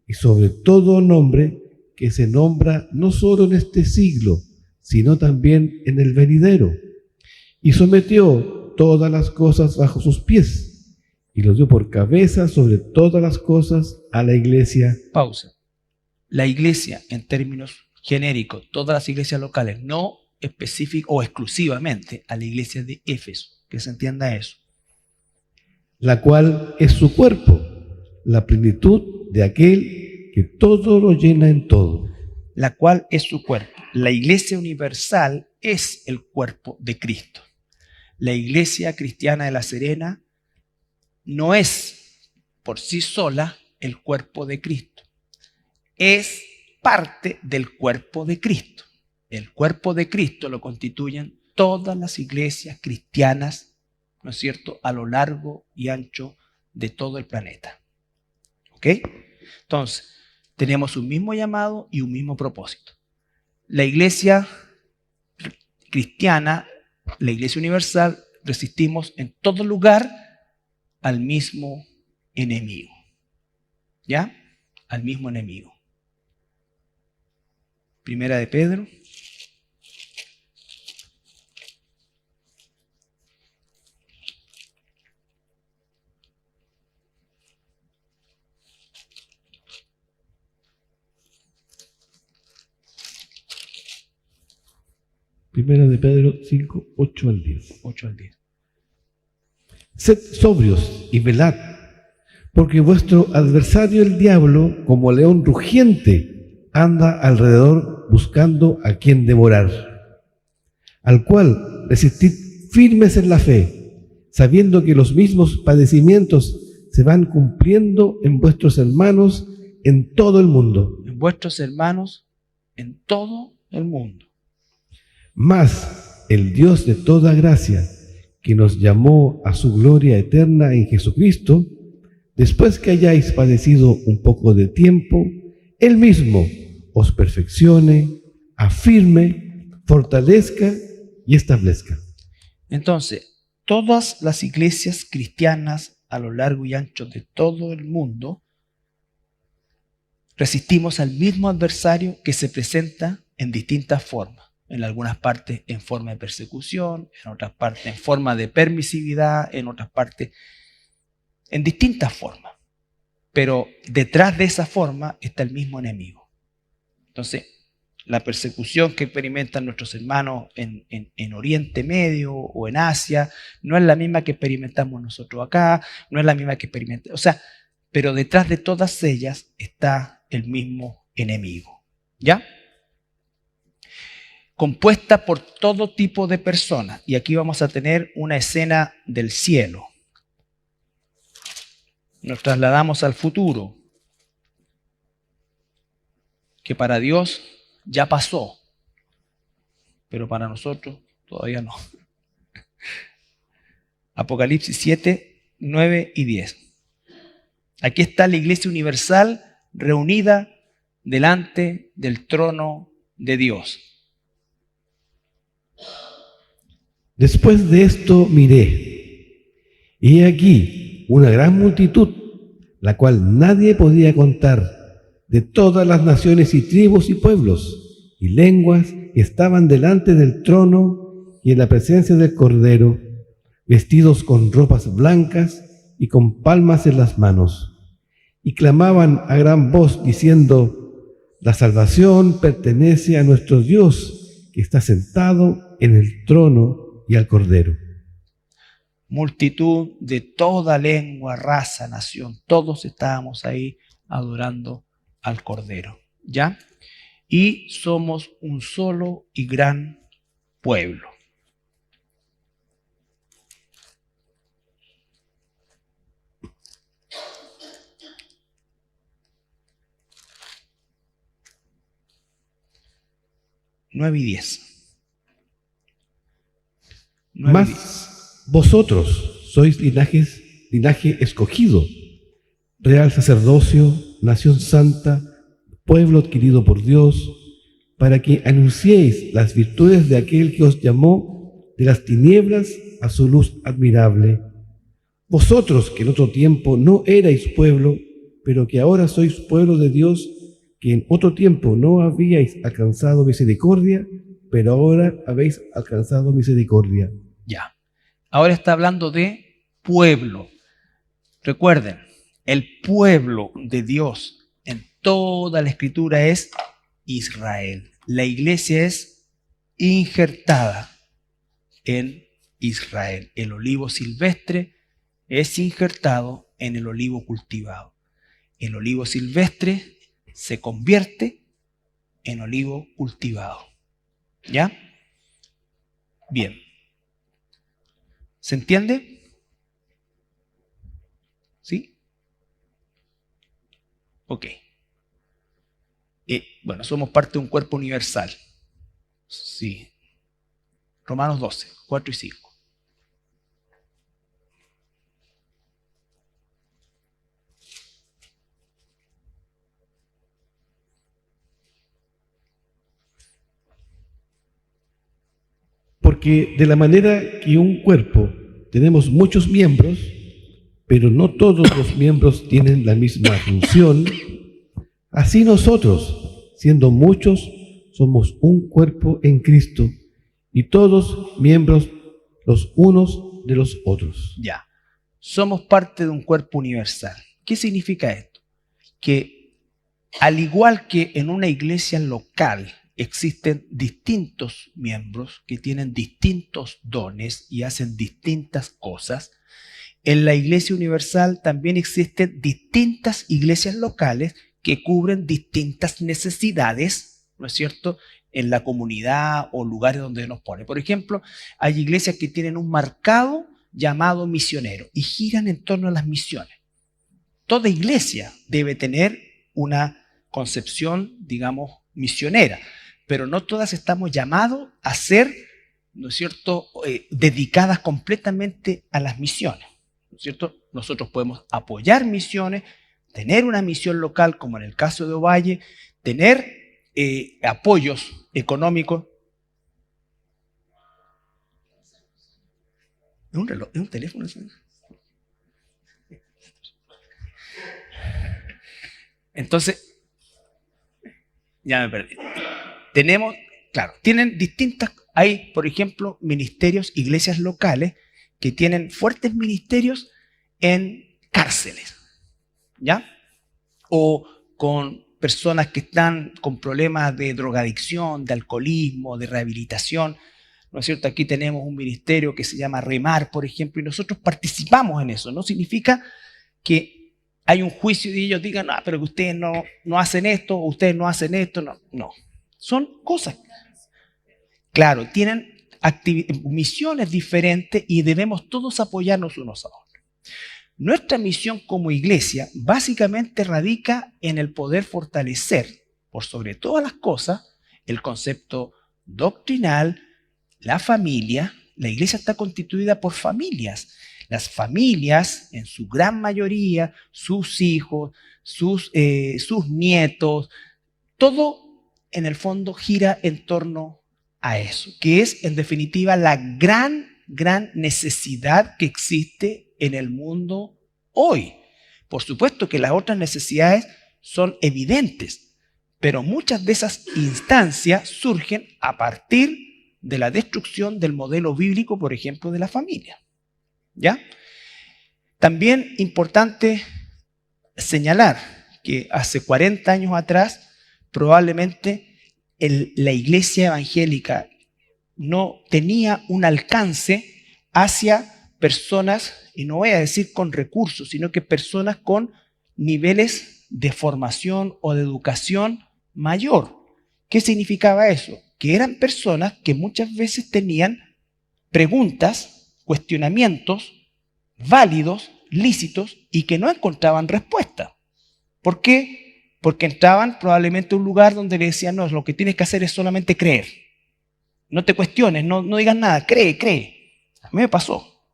y sobre todo nombre que se nombra no solo en este siglo, sino también en el venidero, y sometió todas las cosas bajo sus pies, y lo dio por cabeza sobre todas las cosas a la iglesia. Pausa. La iglesia, en términos genérico, todas las iglesias locales, no específico o exclusivamente a la iglesia de Éfeso, que se entienda eso. La cual es su cuerpo, la plenitud de aquel que todo lo llena en todo. La cual es su cuerpo. La iglesia universal es el cuerpo de Cristo. La iglesia cristiana de La Serena no es por sí sola el cuerpo de Cristo. Es parte del cuerpo de Cristo. El cuerpo de Cristo lo constituyen todas las iglesias cristianas, ¿no es cierto?, a lo largo y ancho de todo el planeta. ¿Ok? Entonces, tenemos un mismo llamado y un mismo propósito. La iglesia cristiana, la iglesia universal, resistimos en todo lugar al mismo enemigo. ¿Ya? Al mismo enemigo. Primera de Pedro. Primera de Pedro 5, 8 al 10. 8 al 10. Sed sobrios y velad, porque vuestro adversario el diablo, como león rugiente, anda alrededor buscando a quien devorar, al cual resistid firmes en la fe, sabiendo que los mismos padecimientos se van cumpliendo en vuestros hermanos en todo el mundo. En vuestros hermanos en todo el mundo. Mas el Dios de toda gracia, que nos llamó a su gloria eterna en Jesucristo, después que hayáis padecido un poco de tiempo, Él mismo os perfeccione, afirme, fortalezca y establezca. Entonces, todas las iglesias cristianas a lo largo y ancho de todo el mundo resistimos al mismo adversario que se presenta en distintas formas. En algunas partes en forma de persecución, en otras partes en forma de permisividad, en otras partes en distintas formas. Pero detrás de esa forma está el mismo enemigo. Entonces, la persecución que experimentan nuestros hermanos en Oriente Medio o en Asia no es la misma que experimentamos nosotros acá, no es la misma que experimentamos. O sea, pero detrás de todas ellas está el mismo enemigo. ¿Ya? Compuesta por todo tipo de personas. Y aquí vamos a tener una escena del cielo. Nos trasladamos al futuro, que para Dios ya pasó, pero para nosotros todavía no. Apocalipsis 7, 9 y 10. Aquí está la iglesia universal reunida delante del trono de Dios. Después de esto miré, y he aquí una gran multitud, la cual nadie podía contar, de todas las naciones y tribus y pueblos y lenguas que estaban delante del trono y en la presencia del Cordero, vestidos con ropas blancas y con palmas en las manos, y clamaban a gran voz diciendo: la salvación pertenece a nuestro Dios, que está sentado en el trono y al Cordero. Multitud de toda lengua, raza, nación, todos estábamos ahí adorando al Cordero, ¿ya? Y somos un solo y gran pueblo. Nueve y 10. Mas vosotros sois linaje escogido, real sacerdocio, nación santa, pueblo adquirido por Dios, para que anunciéis las virtudes de aquel que os llamó de las tinieblas a su luz admirable. Vosotros que en otro tiempo no erais pueblo, pero que ahora sois pueblo de Dios, que en otro tiempo no habíais alcanzado misericordia, pero ahora habéis alcanzado misericordia. Ya. Ahora está hablando de pueblo. Recuerden, el pueblo de Dios en toda la Escritura es Israel. La iglesia es injertada en Israel. El olivo silvestre es injertado en el olivo cultivado. El olivo silvestre se convierte en olivo cultivado. ¿Ya? Bien. ¿Se entiende? ¿Sí? Ok. Bueno, somos parte de un cuerpo universal. Sí. Romanos 12, 4 y 5. Porque de la manera que un cuerpo tenemos muchos miembros, pero no todos los miembros tienen la misma función, así nosotros, siendo muchos, somos un cuerpo en Cristo y todos miembros los unos de los otros. Ya. Somos parte de un cuerpo universal. ¿Qué significa esto? Que al igual que en una iglesia local existen distintos miembros que tienen distintos dones y hacen distintas cosas, en la iglesia universal también existen distintas iglesias locales que cubren distintas necesidades, ¿no es cierto?, en la comunidad o lugares donde nos pone. Por ejemplo, hay iglesias que tienen un marcado llamado misionero y giran en torno a las misiones. Toda iglesia debe tener una concepción, digamos, misionera, pero no todas estamos llamados a ser, ¿no es cierto?, dedicadas completamente a las misiones, ¿no es cierto? Nosotros podemos apoyar misiones, tener una misión local, como en el caso de Ovalle, tener apoyos económicos. ¿Es un reloj? ¿Es un teléfono? Entonces, ya me perdí. Tenemos, claro, tienen distintas, hay, por ejemplo, ministerios, iglesias locales que tienen fuertes ministerios en cárceles, ¿ya? O con personas que están con problemas de drogadicción, de alcoholismo, de rehabilitación, ¿no es cierto? Aquí tenemos un ministerio que se llama Remar, por ejemplo, y nosotros participamos en eso. No significa que hay un juicio y ellos digan, pero que ustedes no hacen esto, o ustedes no hacen esto. No, no. Son cosas. Claro, tienen misiones diferentes y debemos todos apoyarnos unos a otros. Nuestra misión como iglesia básicamente radica en el poder fortalecer, por sobre todas las cosas, el concepto doctrinal, la familia. La iglesia está constituida por familias. Las familias, en su gran mayoría, sus hijos, sus nietos, todo en el fondo gira en torno a eso, que es en definitiva la gran necesidad que existe en el mundo hoy. Por supuesto que las otras necesidades son evidentes, pero muchas de esas instancias surgen a partir de la destrucción del modelo bíblico, por ejemplo, de la familia. ¿Ya? También importante señalar que hace 40 años atrás probablemente la iglesia evangélica no tenía un alcance hacia personas, y no voy a decir con recursos, sino que personas con niveles de formación o de educación mayor. ¿Qué significaba eso? Que eran personas que muchas veces tenían preguntas, cuestionamientos válidos, lícitos, y que no encontraban respuesta. ¿Por qué? Porque entraban probablemente a un lugar donde le decían, no, lo que tienes que hacer es solamente creer. No te cuestiones, no digas nada, cree. A mí me pasó,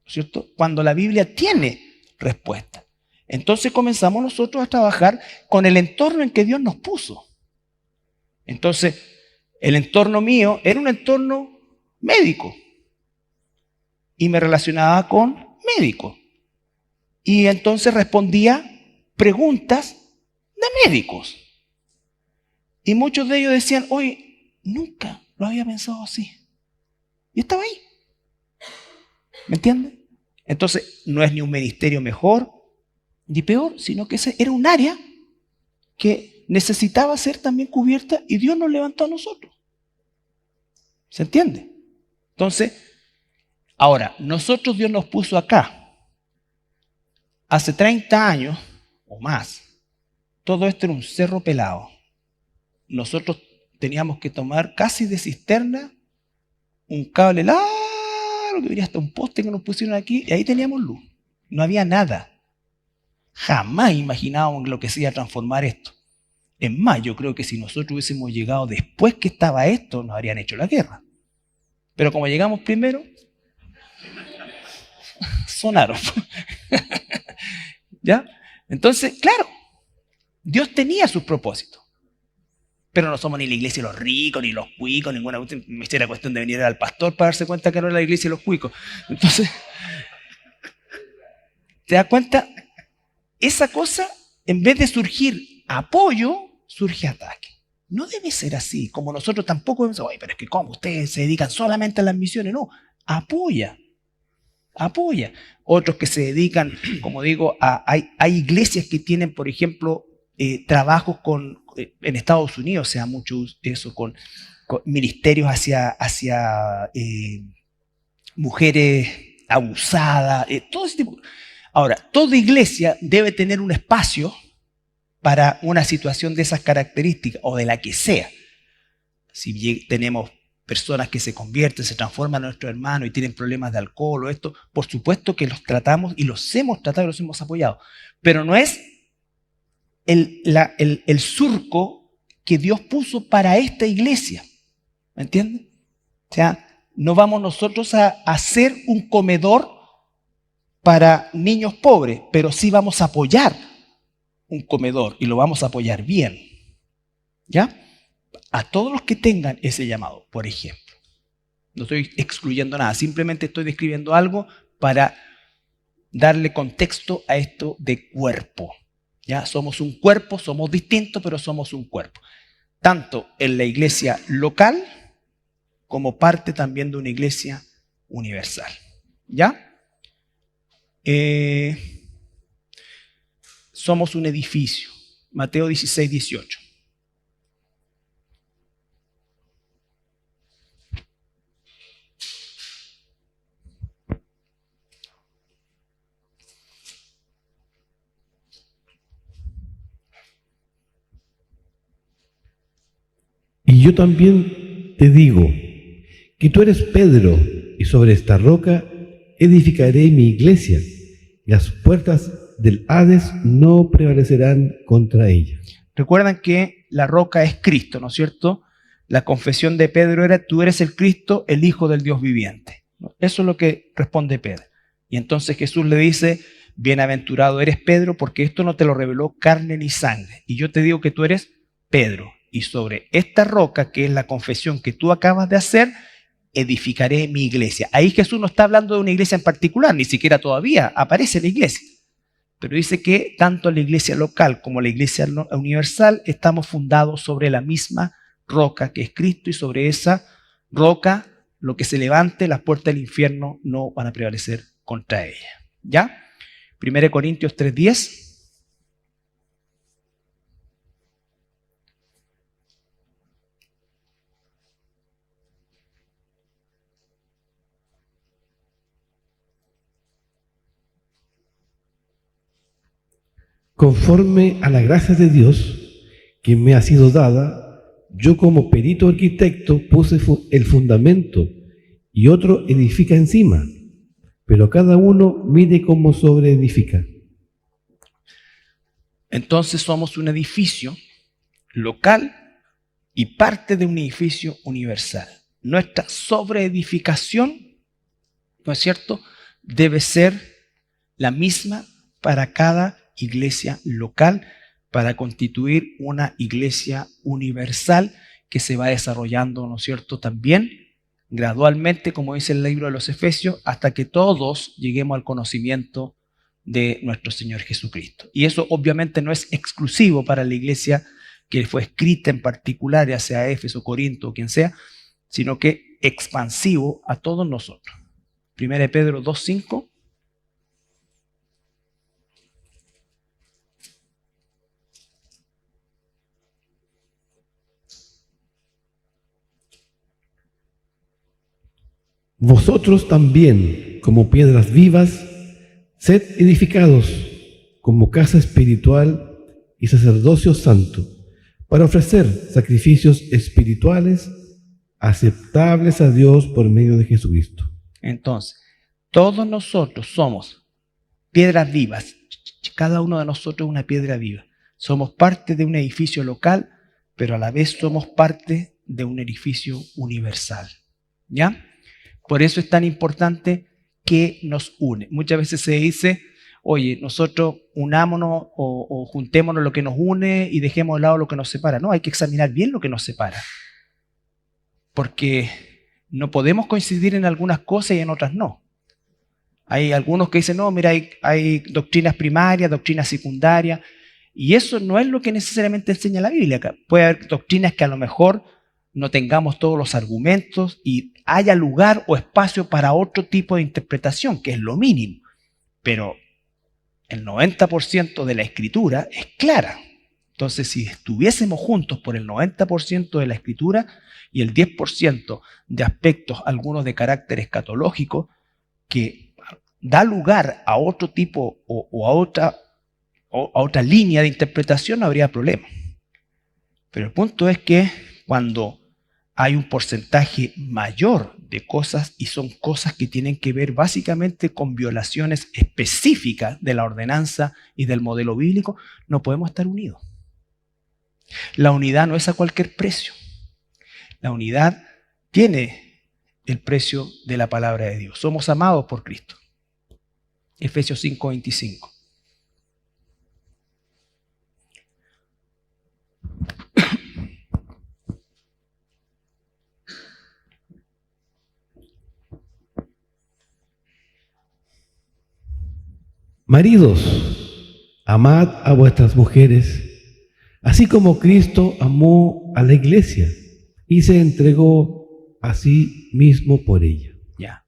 ¿cierto? Cuando la Biblia tiene respuesta. Entonces comenzamos nosotros a trabajar con el entorno en que Dios nos puso. Entonces, el entorno mío era un entorno médico. Y me relacionaba con médicos. Y entonces respondía preguntas de médicos. Y muchos de ellos decían, oye, nunca lo había pensado así. Y estaba ahí. ¿Me entienden? Entonces, no es ni un ministerio mejor ni peor, sino que ese era un área que necesitaba ser también cubierta y Dios nos levantó a nosotros. ¿Se entiende? Entonces, ahora, nosotros Dios nos puso acá. Hace 30 años o más, todo esto era un cerro pelado. Nosotros teníamos que tomar casi de cisterna un cable largo que venía hasta un poste que nos pusieron aquí y ahí teníamos luz. No había nada. Jamás imaginábamos lo que se iba a transformar esto. Es más, yo creo que si nosotros hubiésemos llegado después que estaba esto, nos habrían hecho la guerra. Pero como llegamos primero, sonaron. ¿Ya? Entonces, claro, Dios tenía sus propósitos. Pero no somos ni la iglesia de los ricos, ni los cuicos, ninguna cuestión. Era cuestión de venir al pastor para darse cuenta que no era la iglesia de los cuicos. Entonces, ¿te das cuenta? Esa cosa, en vez de surgir apoyo, surge ataque. No debe ser así, como nosotros tampoco debemos, oye, pero es que ¿cómo? Ustedes se dedican solamente a las misiones. No, apoya. Otros que se dedican, como digo, hay iglesias que tienen, por ejemplo, trabajos en Estados Unidos se da mucho eso, con ministerios hacia mujeres abusadas, todo ese tipo. Ahora, toda iglesia debe tener un espacio para una situación de esas características, o de la que sea. Si tenemos personas que se convierten, se transforman en nuestros hermanos y tienen problemas de alcohol o esto, por supuesto que los tratamos y los hemos tratado y los hemos apoyado. Pero no es el surco que Dios puso para esta iglesia. ¿Me entienden? O sea, no vamos nosotros a hacer un comedor para niños pobres, pero sí vamos a apoyar un comedor y lo vamos a apoyar bien. ¿Ya? A todos los que tengan ese llamado, por ejemplo. No estoy excluyendo nada, simplemente estoy describiendo algo para darle contexto a esto de cuerpo. ¿Ya? Somos un cuerpo, somos distintos, pero somos un cuerpo. Tanto en la iglesia local como parte también de una iglesia universal. ¿Ya? Somos un edificio. Mateo 16, 18. Y yo también te digo que tú eres Pedro, y sobre esta roca edificaré mi iglesia, y las puertas del Hades no prevalecerán contra ella. Recuerdan que la roca es Cristo, ¿no es cierto? La confesión de Pedro era: tú eres el Cristo, el Hijo del Dios viviente. Eso es lo que responde Pedro. Y entonces Jesús le dice: bienaventurado eres Pedro, porque esto no te lo reveló carne ni sangre. Y yo te digo que tú eres Pedro, y sobre esta roca, que es la confesión que tú acabas de hacer, edificaré mi iglesia. Ahí Jesús no está hablando de una iglesia en particular, ni siquiera todavía aparece la iglesia. Pero dice que tanto la iglesia local como la iglesia universal estamos fundados sobre la misma roca que es Cristo, y sobre esa roca lo que se levante, las puertas del infierno no van a prevalecer contra ella. ¿Ya? 1 Corintios 3:10. Conforme a la gracia de Dios que me ha sido dada, yo como perito arquitecto puse el fundamento y otro edifica encima, pero cada uno mide cómo sobreedifica. Entonces somos un edificio local y parte de un edificio universal. Nuestra sobreedificación, ¿no es cierto?, debe ser la misma para cada iglesia local, para constituir una iglesia universal que se va desarrollando, ¿no es cierto?, también gradualmente, como dice el libro de los Efesios, hasta que todos lleguemos al conocimiento de nuestro Señor Jesucristo. Y eso obviamente no es exclusivo para la iglesia que fue escrita en particular, ya sea Éfeso, Corinto o quien sea, sino que expansivo a todos nosotros. 1 Pedro 2:5. vosotros también, como piedras vivas, sed edificados como casa espiritual y sacerdocio santo, para ofrecer sacrificios espirituales aceptables a Dios por medio de Jesucristo. Entonces, todos nosotros somos piedras vivas. Cada uno de nosotros es una piedra viva. Somos parte de un edificio local, pero a la vez somos parte de un edificio universal. ¿Ya? Por eso es tan importante que nos une. Muchas veces se dice, oye, nosotros unámonos o juntémonos lo que nos une y dejemos de lado lo que nos separa. No, hay que examinar bien lo que nos separa. Porque no podemos coincidir en algunas cosas y en otras no. Hay algunos que dicen, no, mira, hay doctrinas primarias, doctrinas secundarias, y eso no es lo que necesariamente enseña la Biblia. Puede haber doctrinas que a lo mejor no tengamos todos los argumentos y haya lugar o espacio para otro tipo de interpretación, que es lo mínimo. Pero el 90% de la Escritura es clara. Entonces, si estuviésemos juntos por el 90% de la Escritura y el 10% de aspectos, algunos de carácter escatológico, que da lugar a otro tipo o a otra línea de interpretación, no habría problema. Pero el punto es que cuando hay un porcentaje mayor de cosas, y son cosas que tienen que ver básicamente con violaciones específicas de la ordenanza y del modelo bíblico, no podemos estar unidos. La unidad no es a cualquier precio. La unidad tiene el precio de la palabra de Dios. Somos amados por Cristo. Efesios 5:25. Maridos, amad a vuestras mujeres, así como Cristo amó a la iglesia y se entregó a sí mismo por ella. Ya.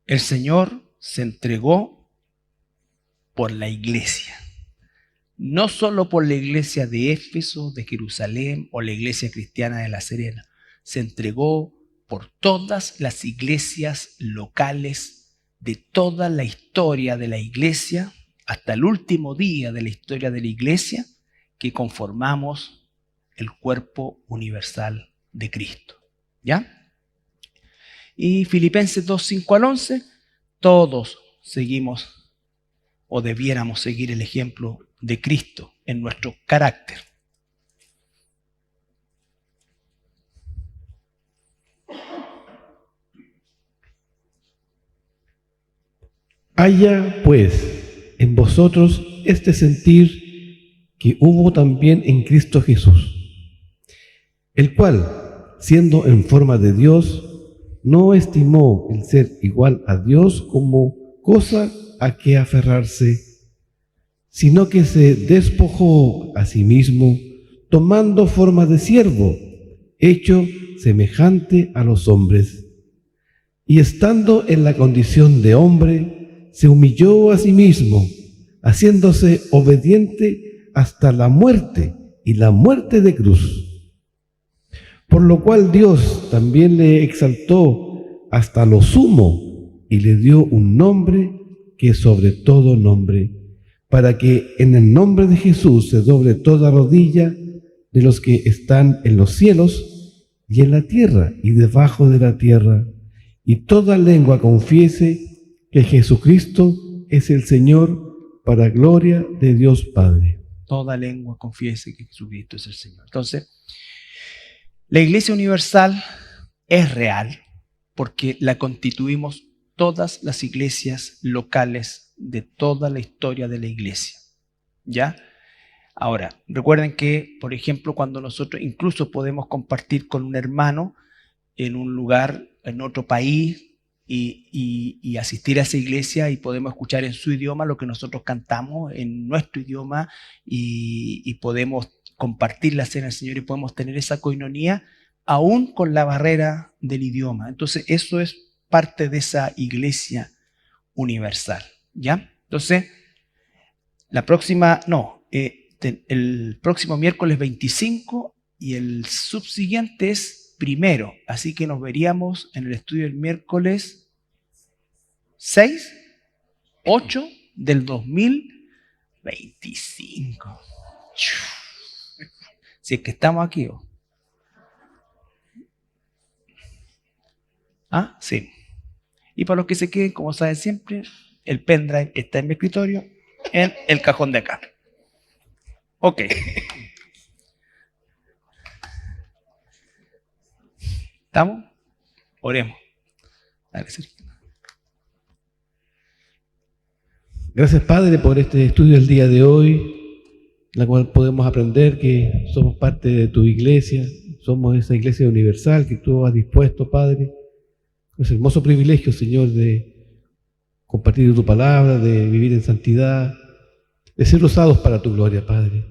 El Señor se entregó por la iglesia. No solo por la iglesia de Éfeso, de Jerusalén o la iglesia cristiana de La Serena. Se entregó por todas las iglesias locales de toda la historia de la iglesia, hasta el último día de la historia de la iglesia, que conformamos el cuerpo universal de Cristo. ¿Ya? Y Filipenses 2:5-11, todos seguimos o debiéramos seguir el ejemplo de Cristo en nuestro carácter. Haya, pues, en vosotros este sentir que hubo también en Cristo Jesús, el cual, siendo en forma de Dios, no estimó el ser igual a Dios como cosa a que aferrarse, sino que se despojó a sí mismo, tomando forma de siervo, hecho semejante a los hombres. Y estando en la condición de hombre, se humilló a sí mismo, haciéndose obediente hasta la muerte y la muerte de cruz. Por lo cual Dios también le exaltó hasta lo sumo y le dio un nombre que es sobre todo nombre, para que en el nombre de Jesús se doble toda rodilla de los que están en los cielos y en la tierra y debajo de la tierra, y toda lengua confiese que Jesucristo es el Señor, para gloria de Dios Padre. Toda lengua confiese que Jesucristo es el Señor. Entonces, la Iglesia Universal es real porque la constituimos todas las iglesias locales de toda la historia de la Iglesia. ¿Ya? Ahora, recuerden que, por ejemplo, cuando nosotros incluso podemos compartir con un hermano en un lugar, en otro país, y asistir a esa iglesia y podemos escuchar en su idioma lo que nosotros cantamos en nuestro idioma y podemos compartir la cena del Señor y podemos tener esa coinonía aún con la barrera del idioma. Entonces eso es parte de esa iglesia universal, ¿ya? Entonces, el próximo miércoles 25 y el subsiguiente es 1, así que nos veríamos en el estudio del miércoles 6/8 del 2025. Si es que estamos aquí. Sí. Y para los que se queden, como saben siempre, el pendrive está en mi escritorio, en el cajón de acá. Ok. ¿Estamos? Oremos. Dale, Sergio. Gracias, Padre, por este estudio del día de hoy, en la cual podemos aprender que somos parte de tu iglesia, somos esa iglesia universal que tú has dispuesto, Padre. Es hermoso privilegio, Señor, de compartir tu palabra, de vivir en santidad, de ser usados para tu gloria, Padre.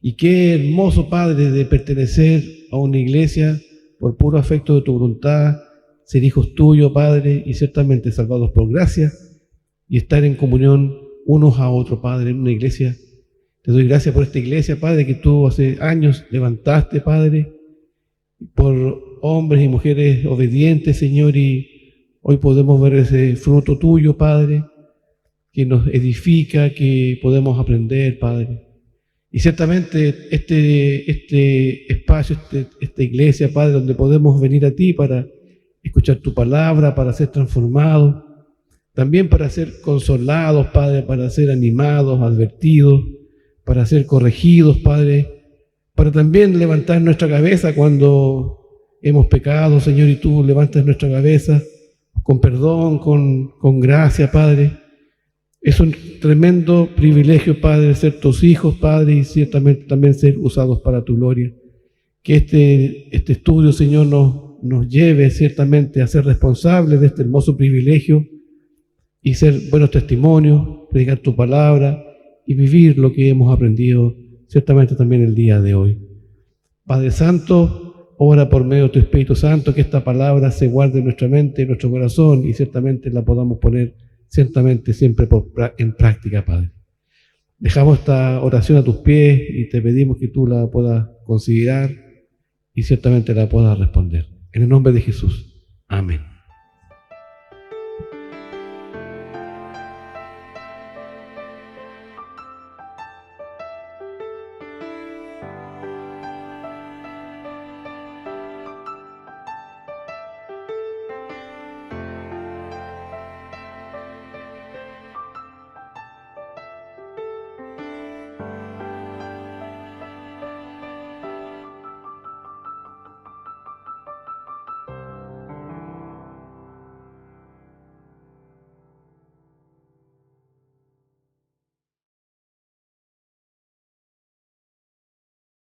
Y qué hermoso, Padre, de pertenecer a una iglesia por puro afecto de tu voluntad, ser hijos tuyos, Padre, y ciertamente salvados por gracia, y estar en comunión unos a otros, Padre, en una iglesia. Te doy gracias por esta iglesia, Padre, que tú hace años levantaste, Padre, por hombres y mujeres obedientes, Señor, y hoy podemos ver ese fruto tuyo, Padre, que nos edifica, que podemos aprender, Padre. Y ciertamente este espacio, esta iglesia, Padre, donde podemos venir a ti para escuchar tu palabra, para ser transformados, también para ser consolados, Padre, para ser animados, advertidos, para ser corregidos, Padre, para también levantar nuestra cabeza cuando hemos pecado, Señor, y tú levantas nuestra cabeza con perdón, con gracia, Padre. Es un tremendo privilegio, Padre, ser tus hijos, Padre, y ciertamente también ser usados para tu gloria. Que este estudio, Señor, nos lleve ciertamente a ser responsables de este hermoso privilegio y ser buenos testimonios, predicar tu palabra y vivir lo que hemos aprendido ciertamente también el día de hoy. Padre Santo, ora por medio de tu Espíritu Santo que esta palabra se guarde en nuestra mente, en nuestro corazón y ciertamente la podamos poner ciertamente siempre en práctica, Padre. Dejamos esta oración a tus pies y te pedimos que tú la puedas considerar y ciertamente la puedas responder. En el nombre de Jesús. Amén.